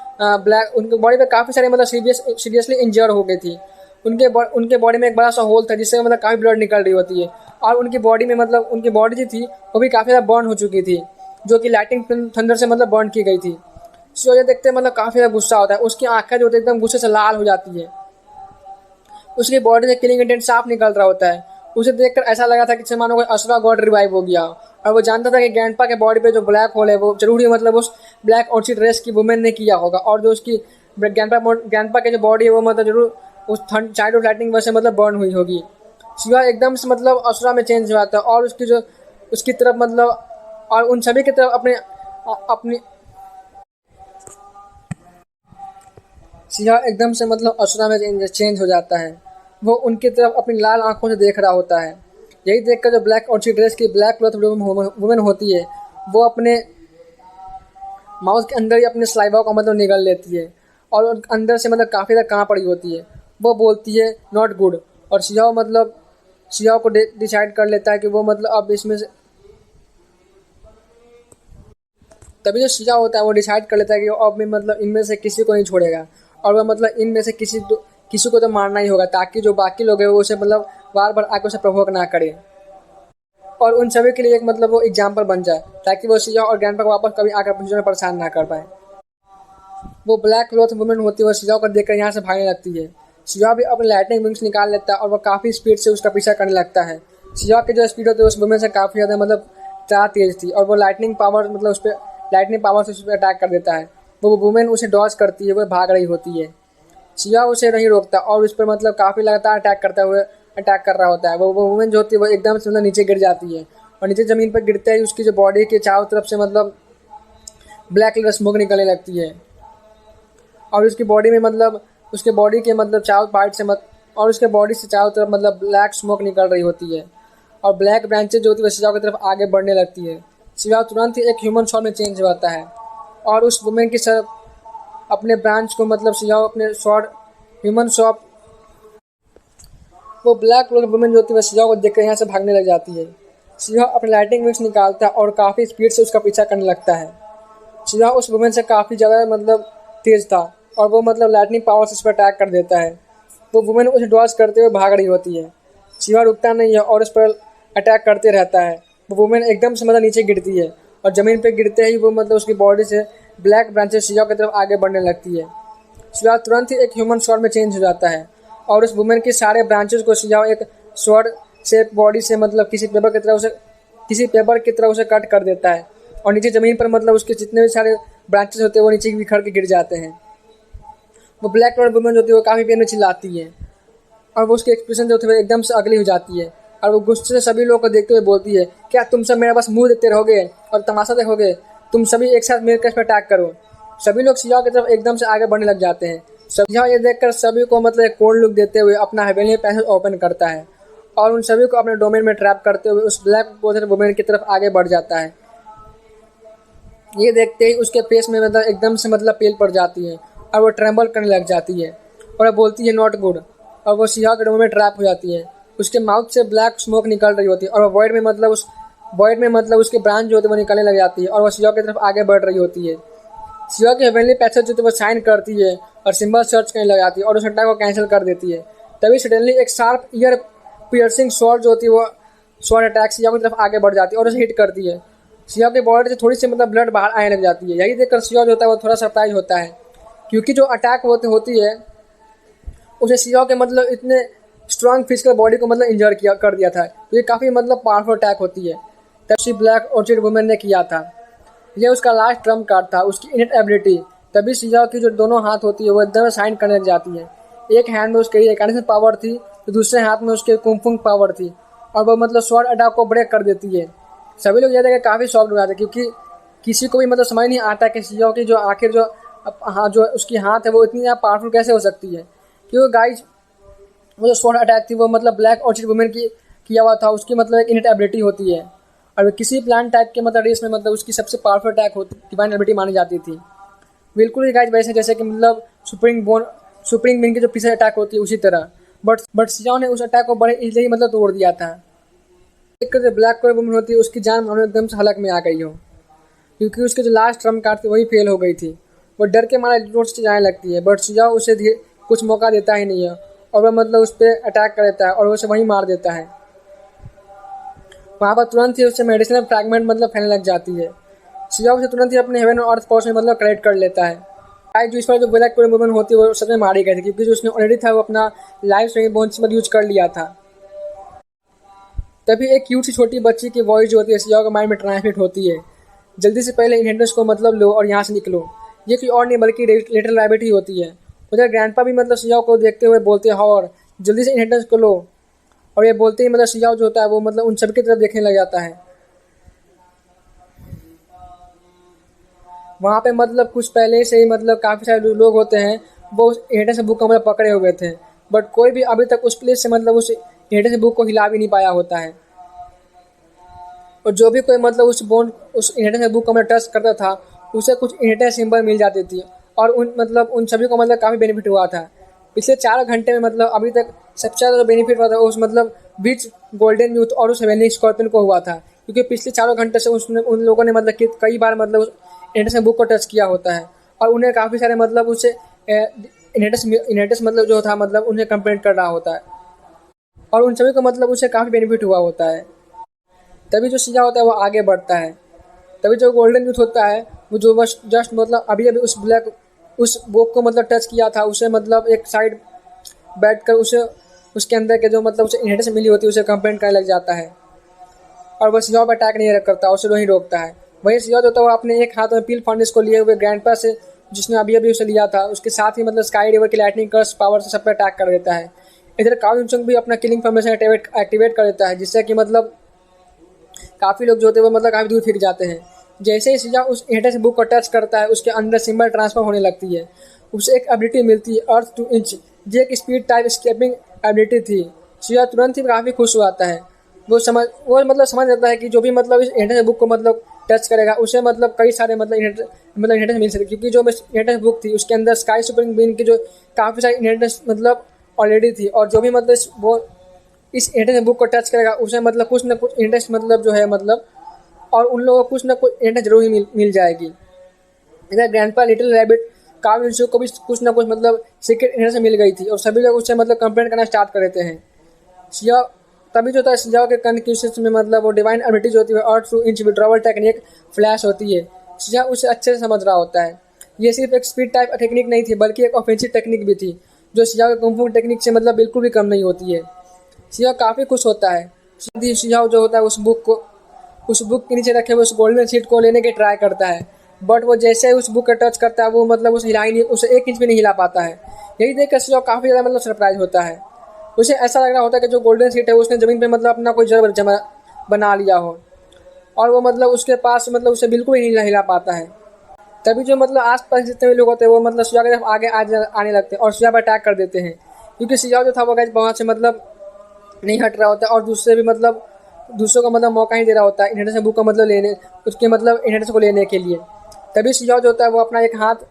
उनके बॉडी पे काफ़ी सारे मतलब सीरियसली इंजर्ड हो गई थी। उनके बॉडी में एक बड़ा सा होल था जिससे मतलब काफ़ी ब्लड निकल रही होती है और उनकी बॉडी में मतलब उनकी बॉडी जो थी वो भी काफ़ी ज़्यादा बर्न हो चुकी थी जो कि लाइटिंग थंडर से मतलब बर्न की गई थी। सो ये देखते मतलब काफ़ी ज़्यादा गुस्सा होता है, उसकी आँखें जो होती है एकदम गुस्से से लाल हो जाती है, उसकी बॉडी से किलिंग इंटेंट साफ निकल रहा होता है। उसे देखकर ऐसा लगा था कि मानो कोई असुरा गॉड रिवाइव हो गया और वो जानता था कि ग्रैंडपा के बॉडी पे जो ब्लैक होल है वो जरूरी मतलब उस ब्लैक ऑर्चिड रेस की वुमेन ने किया होगा और जो उसकी ग्रैंडपा की जो बॉडी है वो मतलब जरूर उस चाइल्डहुड लाइटनिंग वजह से मतलब बर्न हुई होगी। शिवा एकदम से मतलब असुरा में चेंज हो जाता है और उसकी तरफ मतलब और उन सभी की तरफ अपनी शिवा एकदम से मतलब असुरा में चेंज हो जाता है। वो उनकी तरफ अपनी लाल आंखों से देख रहा होता है। यही देखकर जो ब्लैक ऑर्चिड ड्रेस की ब्लैक क्लॉथ वुमेन होती है वो अपने माउथ के अंदर ही अपने स्लाइवा को मतलब निगल लेती है और अंदर से मतलब काफ़ी ज़्यादा कहाँ पड़ी होती है। वो बोलती है नॉट गुड और सियाओ को डिसाइड कर लेता है कि वो मतलब अब इसमें से तभी जो सिया होता है वो डिसाइड कर लेता है कि वो अब में मतलब इनमें से किसी को नहीं छोड़ेगा और वह मतलब इनमें से किसी को तो मारना ही होगा ताकि जो बाकी लोग हैं वो उसे मतलब बार बार आके उसे प्रवोक ना करे और उन सभी के लिए एक मतलब वो एग्जाम्पल बन जाए ताकि वो सिया और ग्रैंडपा को वापस कभी आकर फ्यूचर में परेशान ना कर पाए। वो ब्लैक क्लॉथ वुमेन होती है वो सिया को देखकर यहाँ से भागने लगती है। सिया भी अपने लाइटनिंग विंग्स निकाल लेता है और वो काफ़ी स्पीड से उसका पीछा करने लगता है। सिया की जो स्पीड होती है उस वुमेन से काफ़ी ज़्यादा मतलब ज़्यादा तेज थी और वो लाइटनिंग पावर मतलब लाइटनिंग पावर से उस पर अटैक कर देता है। वो वुमेन उसे डॉज करती है, वो भाग रही होती है। सिया उसे नहीं रोकता और उस पर मतलब काफ़ी लगातार अटैक कर रहा होता है। वो वुमेन जो होती है वो एकदम से मतलब नीचे गिर जाती है और नीचे ज़मीन पर गिरते ही उसकी जो बॉडी के चारों तरफ से मतलब ब्लैक कलर स्मोक निकलने लगती है और उसकी बॉडी में मतलब उसके बॉडी के मतलब चारों पार्ट से और उसके बॉडी से चारों तरफ मतलब ब्लैक स्मोक निकल रही होती है और ब्लैक ब्रांचेज जो होती है शिवा की तरफ आगे बढ़ने लगती है। शिवा तुरंत ही एक ह्यूमन शॉट में चेंज हो जाता है और उस वुमेन की तरफ अपने ब्रांच को मतलब शिवा अपने शॉट ह्यूमन शॉट वो ब्लैक कलर वुमेन जो होती है शिवा को देखकर यहाँ से भागने लग जाती है। शिवा अपने लाइटिंग विंग्स निकालता है और काफ़ी स्पीड से उसका पीछा करने लगता है। शिवा उस वुमेन से काफ़ी ज़्यादा मतलब तेज था और वो मतलब लाइटनिंग पावर से उस पर अटैक कर देता है। वो वुमेन उसे डॉज करते हुए भाग रही होती है। शिवा रुकता नहीं है और उस पर अटैक करते रहता है। वो वुमेन एकदम से मतलब नीचे गिरती है और ज़मीन पे गिरते ही वो मतलब उसकी बॉडी से ब्लैक ब्रांचेस शिवा की तरफ आगे बढ़ने लगती है। शिवा तुरंत ही एक ह्यूमन स्वॉर्ड में चेंज हो जाता है और उस वुमेन के सारे ब्रांचेस को शिवा एक स्वॉर्ड शेप बॉडी से मतलब किसी पेपर की तरह उसे कट कर देता है और नीचे ज़मीन पर मतलब उसके जितने भी सारे ब्रांचेस होते हैं वो नीचे बिखर के गिर जाते हैं। वो ब्लैक कलर वुमेन होती है वो काफ़ी पेन में चिल्लाती है और वो उसके एक्सप्रेशन जो होते हैं एकदम से अगली हो जाती है और वो गुस्से से सभी लोगों को देखते हुए बोलती है, क्या तुम सब मेरा बस मुंह देखते रहोगे और तमाशा देखोगे? तुम सभी एक साथ मिलकर इस पर अटैक करो। सभी लोग शिवा की तरफ एकदम से आगे बढ़ने लग जाते हैं। शिवा ये देखकर सभी को मतलब एक कोल्ड लुक देते हुए अपना हेवनली पैसेज ओपन करता है और उन सभी को अपने डोमेन में ट्रैप करते हुए उस ब्लैक पोथर वुमेन की तरफ आगे बढ़ जाता है। ये देखते ही उसके फेस में मतलब एकदम से मतलब पेल पड़ जाती है और वो ट्रेम्बल करने लग जाती है और वो बोलती है नॉट गुड और वो शिवा के डोमेन में ट्रैप हो जाती है। उसके माउथ से ब्लैक स्मोक निकल रही होती है और वो वॉइड में मतलब उसके ब्रांच जो होते हैं वो निकलने लग जाती है और वो शिवा की तरफ आगे बढ़ रही होती है। शिवा के हेवनली पैसेज जो थे वो साइन करती है और सिंबल सर्च करने लग जाती है और उस अटैक को कैंसिल कर देती है। तभी सडनली एक शार्प ईयर पियर्सिंग शॉट जो होती है वो शॉट अटैक शिवा की तरफ आगे बढ़ जाती है और उसे हिट करती है। शिवा की बॉडी से थोड़ी सी मतलब ब्लड बाहर आने लग जाती है। यही देखकर शिवा जो होता है वो थोड़ा सरप्राइज होता है क्योंकि जो अटैक होती है उसे शिवा के मतलब इतने स्ट्रॉन्ग फिजिकल बॉडी को मतलब इंजर कर दिया था। तो ये काफ़ी मतलब पावरफुल अटैक होती है तब सी ब्लैक ऑर्चिड वुमेन ने किया था। यह उसका लास्ट ट्रम्प कार्ड था, उसकी इनेट एबिलिटी। तभी शिवा की जो दोनों हाथ होती है वो एकदम साइन करने लग जाती है। एक हैंड में उसके रिकॉग्निशन पावर थी तो दूसरे हाथ में उसके कुंफुंग पावर थी और वो मतलब स्वॉर्ड अटैक को ब्रेक कर देती है। सभी लोग यह देखकर काफ़ी शॉक्ड हो जाते हैं क्योंकि किसी को भी मतलब समझ नहीं आता कि शिवा की जो आखिर जो उसकी हाथ है वो इतनी ज़्यादा पावरफुल कैसे हो सकती है। क्योंकि गाइज वो जो स्वॉर्ड अटैक थी वो मतलब ब्लैक ऑर्चिड वुमेन की किया हुआ था, उसकी मतलब एक इनेट एबिलिटी होती है और किसी प्लान टाइप के मतलब रेस में मतलब उसकी सबसे पावरफुल अटैक होती डिवाइन एबिलिटी मानी जाती थी। बिल्कुल ही गाइज वैसे जैसे कि मतलब सुप्रीम बीन की जो पीछे अटैक होती है उसी तरह। बट शिवा ने उस अटैक को बड़े इजीली मतलब तोड़ दिया था। एक जो ब्लैक कलर वुमेन होती है उसकी जान मानो एकदम से हलक में आ गई हो क्योंकि उसके जो लास्ट ट्रम्प कार्ड थी वही फेल हो गई थी। वो डर के मारे रोड से जाने लगती है बट शिवा उसे कुछ मौका देता ही नहीं है और वह मतलब उस पर अटैक कर देता है और उसे वहीं मार देता है। वहाँ पर तुरंत ही उससे मेडिसिनल फ्रैगमेंट मतलब फैलने लग जाती है। शिवा उसे तुरंत ही अपने हेवन और अर्थ पावर्स में मतलब कलेक्ट कर लेता है। गाइस जो इस पर जो ब्लैक कलर वुमेन होती है वो सच में मारी गई थी क्योंकि जो उसने ऑलरेडी था वो अपना लाइफ स्ट्रेंथ बोन्स पर यूज कर लिया था। तभी एक क्यूट सी छोटी बच्ची की वॉइस जो होती है शिवा के माइंड में ट्रांसमिट होती है, जल्दी से पहले इनहेरिटेंस को मतलब लो और यहाँ से निकलो। ये कोई और नहीं बल्कि लिटिल रैबिट ही होती है। उधर ग्रैंडपा भी मतलब शिवा को देखते हुए बोलते हैं और जल्दी से इनहेरिटेंस को लो और ये बोलते ही मतलब शिवा जो होता है वो मतलब उन सबकी तरफ देखने लग जाता है। वहाँ पे मतलब कुछ पहले से ही मतलब काफ़ी सारे लोग होते हैं वो उस इनहेरिटेंस बुक को मतलब पकड़े हुए थे बट कोई भी अभी तक उस प्लेस से मतलब उस इनहेरिटेंस बुक को हिला भी नहीं पाया होता है। और जो भी कोई मतलब उस इनहेरिटेंस बुक को मतलब टच करता था उसे कुछ इनहेरिटेंस सिंबल मिल जाती थी और उन सभी को मतलब काफ़ी बेनिफिट हुआ था। पिछले 4 घंटे में मतलब अभी तक सबसे ज़्यादा बेनिफिट हुआ था उस मतलब बीच गोल्डन यूथ और उस हेवनली स्कॉर्पियन को हुआ था क्योंकि पिछले 4 घंटे से उन लोगों ने मतलब कई बार मतलब उस इनहेरिटेंस बुक को टच किया होता है और उन्हें काफ़ी सारे मतलब उससे इनहेरिटेंस मतलब जो था मतलब उन्हें कंप्लेंट कर रहा होता है और उन सभी को मतलब उससे काफ़ी बेनिफिट हुआ होता है। तभी जो शिवा होता है वो आगे बढ़ता है। तभी जो गोल्डन यूथ होता है वो जो बस जस्ट मतलब अभी उस बुक को मतलब टच किया था उसे मतलब एक साइड बैठकर उसे उसके अंदर के जो मतलब उसे इनहेरिटेंस मिली होती है उसे कंप्लेंट करने लग जाता है और वह शिवा पर अटैक नहीं करता, उसे वहीं रोकता है। वही शिवा जो था वो अपने एक हाथ में पील फर्नेस को लिए हुए ग्रैंडपा से जिसने अभी उसे लिया था उसके साथ ही मतलब स्काई रिवर की लाइटनिंग कर्स पावर से सब पर अटैक कर देता है। इधर काउ युनचुंग भी अपना किलिंग फॉर्मेशन एक्टिवेट कर देता है जिससे कि मतलब काफ़ी लोग जो होते हैं वो मतलब काफ़ी दूर फिर जाते हैं। जैसे ही शिवा उस इनहेरिटेंस बुक को टच करता है उसके अंदर सिंबल ट्रांसफर होने लगती है। उसे एक एबिलिटी मिलती है अर्थ टू इंच, जो एक स्पीड टाइप स्केपिंग एबिलिटी थी। शिवा तुरंत ही काफ़ी खुश हो जाता है। वो मतलब समझ जाता है कि जो भी मतलब इस इनहेरिटेंस बुक को मतलब टच करेगा उसे मतलब कई सारे मतलब इनहेरिटेंस मिल सकते क्योंकि जो इनहेरिटेंस बुक थी उसके अंदर स्काई सुपरिंग बीन की जो काफ़ी सारी इनहेरिटेंस मतलब ऑलरेडी थी और जो भी मतलब वो इस इनहेरिटेंस बुक को टच करेगा उसे मतलब कुछ ना कुछ इनहेरिटेंस मतलब जो है मतलब और उन लोगों को कुछ ना कुछ इनहेरिटेंस जरूर ही मिल जाएगी। इधर ग्रैंडपा लिटिल रैबिट काफ़ी बच्चों को भी कुछ ना कुछ मतलब सीक्रेट इन्फॉर्मेशन मिल गई थी और सभी लोग उससे मतलब कंप्लेंट करना स्टार्ट कर देते हैं। शिजाओ तभी जो था शिजाओ के कन्फ्यूजन में मतलब वो डिवाइन एबिलिटी जो होती है और through inch withdrawal technique flash होती है। शिजाओ उसे अच्छे से समझ रहा होता है। ये सिर्फ एक स्पीड टाइप टेक्निक नहीं थी बल्कि एक ऑफेंसिव टेक्निक भी थी जो शिजाओ के कुंग फू टेक्निक से मतलब बिल्कुल भी कम नहीं होती है। शिजाओ काफ़ी खुश होता है। शिजाओ जो होता है उस बुक के नीचे रखे हुए उस गोल्डन सीट को लेने की ट्राई करता है, बट वो जैसे ही उस बुक का टच करता है वो मतलब उसे हिला ही नहीं, उसे 1 इंच भी नहीं हिला पाता है। यही देख कर शिजाओ काफ़ी ज़्यादा मतलब सरप्राइज होता है। उसे ऐसा लग रहा होता है कि जो गोल्डन सीट है उसने ज़मीन पे मतलब अपना कोई जड़ जमा बना लिया हो और वो मतलब उसके पास मतलब उसे बिल्कुल ही नहीं हिला पाता है। तभी जो मतलब आस-पास जितने भी लोग होते हैं वो मतलब शिजाओ की तरफ आगे आने लगते हैं और शिजाओ पर अटैक कर देते हैं, क्योंकि शिजाओ जो था वो गाइस वहाँ से मतलब नहीं हट रहा होता है और दूसरों को मतलब मौका ही दे रहा होता है इनहेरिटेंस बुक का मतलब लेने उसके मतलब इनहेरिटेंस को लेने के लिए। तभी शिजाओ जो होता है वो अपना एक हाथ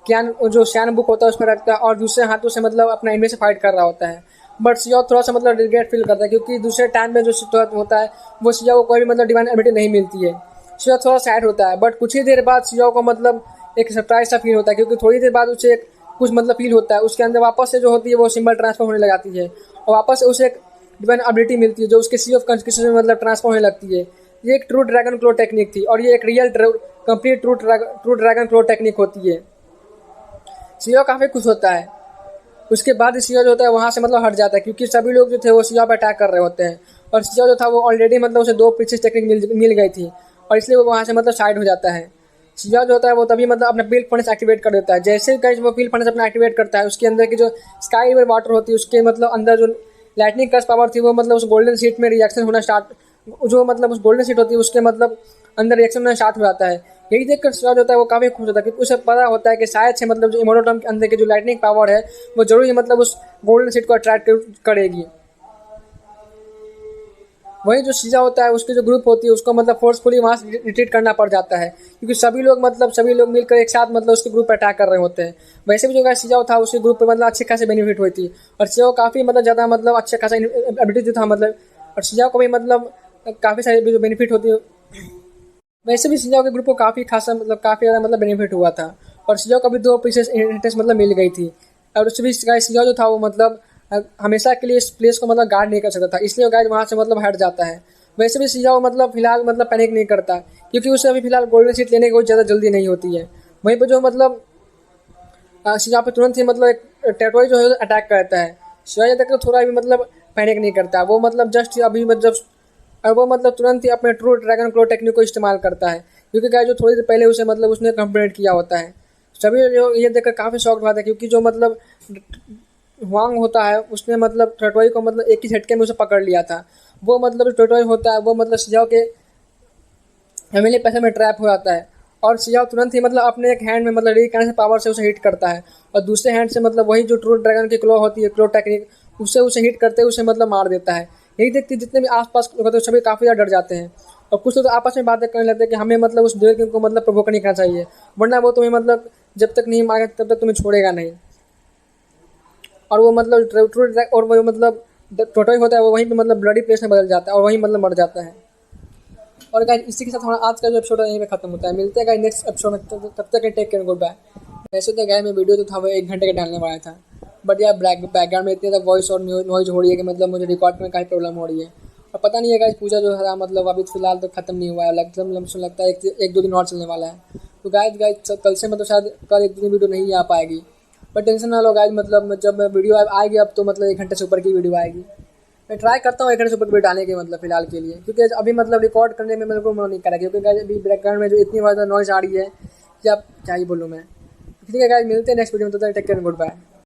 क्यान जो श्यान बुक होता है उसमें रखता है और दूसरे हाथों से मतलब अपना एनिमी से फाइट कर रहा होता है। बट शिजाओ थोड़ा सा मतलब रिग्रेट फील करता है, क्योंकि दूसरे टाइम में जो होता है वो शिजाओ को कोई भी मतलब डिवाइन एबिलिटी नहीं मिलती है। शिजाओ थोड़ा सैड होता है, बट कुछ ही देर बाद शिजाओ को मतलब एक सरप्राइज सा फील होता है, क्योंकि थोड़ी देर बाद उसे कुछ मतलब फील होता है उसके अंदर वापस से जो होती है वो सिंबल ट्रांसफर होने लग जाती है और वापस से उसे एक डिवाइन एबिलिटी मिलती है जो उसके सी ऑफ कॉन्स्टिट्यूशन में मतलब ट्रांसफर होने लगती है। ये एक ट्रू ड्रैगन क्लो टेक्निक थी और ये एक रियल कंप्लीट ट्रू ड्रैगन क्लो टेक्निक होती है। शिजाओ काफ़ी खुश होता है। उसके बाद शिजाओ जो होता है वहाँ से मतलब हट जाता है, क्योंकि सभी लोग जो थे वो शिजाओ पर अटैक कर रहे होते हैं और शिजाओ जो था वो ऑलरेडी मतलब उसे 2 प्रीशियस टेक्निक मिल गई थी और इसलिए वो वहाँ से मतलब साइड हो जाता है। शिजाओ जो होता है वो तभी मतलब अपना फील्ड फर्नेस एक्टिवेट कर देता है। जैसे ही गाइस वो फील्ड फर्नेस अपना एक्टिवेट करता है उसके अंदर की जो स्काई रिवर वाटर होती है उसके मतलब अंदर जो लाइटनिंग कर्स पावर थी वो मतलब उस गोल्डन सीट में रिएक्शन होना स्टार्ट जो मतलब उस गोल्डन सीट होती है उसके मतलब अंदर रिएक्शन होना स्टार्ट हो जाता है। यही देखकर शिजाओ होता है वो काफ़ी खुश होता है, क्योंकि उसे पता होता है कि शायद से मतलब जो इमोर्टल के अंदर की जो लाइटनिंग पावर है वो जरूर ही मतलब उस गोल्डन सीट को अट्रैक्ट करेगी। वही जो शिजाओ होता है उसकी जो ग्रुप होती है उसको मतलब फोर्सफुली वहाँ से रिट्रीट करना पड़ जाता है, क्योंकि सभी लोग मिलकर एक साथ मतलब उसके ग्रुप पर अटैक कर रहे होते हैं। वैसे भी जो शिजाओ था उसके ग्रुप पे मतलब अच्छे खासे बेनिफिट हुई थी और शिजाओ काफ़ी मतलब ज़्यादा मतलब अच्छे खासा एबिलिटी जो था मतलब और शिजाओ को भी मतलब काफ़ी सारी जो बेनिफिट होती है। वैसे भी शिजाओ के ग्रुप को काफ़ी खासा मतलब काफ़ी ज़्यादा मतलब बेनिफिट हुआ था और शिजाओ को भी 2 पीसेस इनहेरिटेंस मतलब मिल गई थी और उससे भी शिजाओ जो था वो मतलब हमेशा के लिए इस प्लेस को मतलब गार्ड नहीं कर सकता था, इसलिए गाइड वहाँ से मतलब हट जाता है। वैसे भी शिजाओ मतलब फिलहाल मतलब पैनिक नहीं करता, क्योंकि उसे अभी फिलहाल गोल्डन सीट लेने की कोई ज़्यादा जल्दी नहीं होती है। वहीं पर जो मतलब शिजाओ पे तुरंत ही मतलब एक टेटोई जो है अटैक करता है। शिजाओ तक थोड़ा भी मतलब पैनिक नहीं करता, वो मतलब जस्ट अभी मतलब और वो मतलब तुरंत ही अपने ट्रू ड्रैगन क्लो टेक्निक को इस्तेमाल करता है, क्योंकि गाइस जो थोड़ी देर पहले उसे मतलब उसने कंप्लीट किया होता है। सभी जो ये देखकर काफ़ी शॉक्ड हुआ था, क्योंकि जो मतलब हुआंग होता है उसने मतलब टोटोई को मतलब एक ही झटके में उसे पकड़ लिया था। वो मतलब टोटोई होता है वो मतलब शिजाओ के फैमिली पैसे में ट्रैप हो जाता है और शिजाओ तुरंत ही मतलब अपने एक हैंड में मतलब रीकाइनेशन पावर से उसे हिट करता है और दूसरे हैंड से मतलब वही जो ट्रू ड्रैगन की क्लो होती है क्लो टेक्निक उससे उसे हिट करते उसे मतलब मार देता है। यही देखते जितने भी आसपास लोग होते हैं सभी काफ़ी ज़्यादा डर जाते हैं और कुछ लोग आपस में बातें करने लगते हैं कि हमें मतलब उस डेविल किंग को मतलब प्रोवोक नहीं करना चाहिए, वरना वो तुम्हें मतलब जब तक नहीं मारे तब तक तुम्हें छोड़ेगा नहीं। और वो मतलब ट्रू और वो मतलब टोटोई होता है वो वहीं पे मतलब ब्लडी प्लेस में बदल जाता है और वहीं मतलब मर जाता है। और गाइस इसी के साथ हमारा आज का जो एपिसोड है यहीं पे खत्म होता है। मिलते हैं गाइस नेक्स्ट एपिसोड में, तब तक टेक केयर गुड बाय। वैसे तो गाइस मैं वीडियो जो था वो 1 घंटे का डालने वाला था, बट यार बैकग्राउंड में इतनी ज़्यादा वॉइस और नॉइज हो रही है कि मतलब मुझे रिकॉर्ड में काफ़ी प्रॉब्लम हो रही है। और पता नहीं है गाइस पूजा जो है मतलब अभी फिलहाल तो खत्म नहीं हुआ है, लगता है 1-2 दिन और चलने वाला है। तो गाइस कल से मतलब शायद कल 1-2 दिन वीडियो नहीं आ पाएगी, बट टेंशन ना लो गाइस, मतलब जब वीडियो आएगी अब तो मतलब 1 घंटे से ऊपर की वीडियो आएगी। मैं ट्राई करता हूँ 1 घंटे से ऊपर वीडियो डालने के मतलब फिलहाल के लिए, क्योंकि अभी मतलब रिकॉर्ड करने में मेरे को मन नहीं करा, क्योंकि गाइस अभी बैकग्राउंड में जो इतनी ज़्यादा नॉइज़ आ रही है कि अब क्या ही बोलूँ मैं। ठीक है गाइस मिलते हैं नेक्स्ट वीडियो में, तो टेक केयर गुड बाय।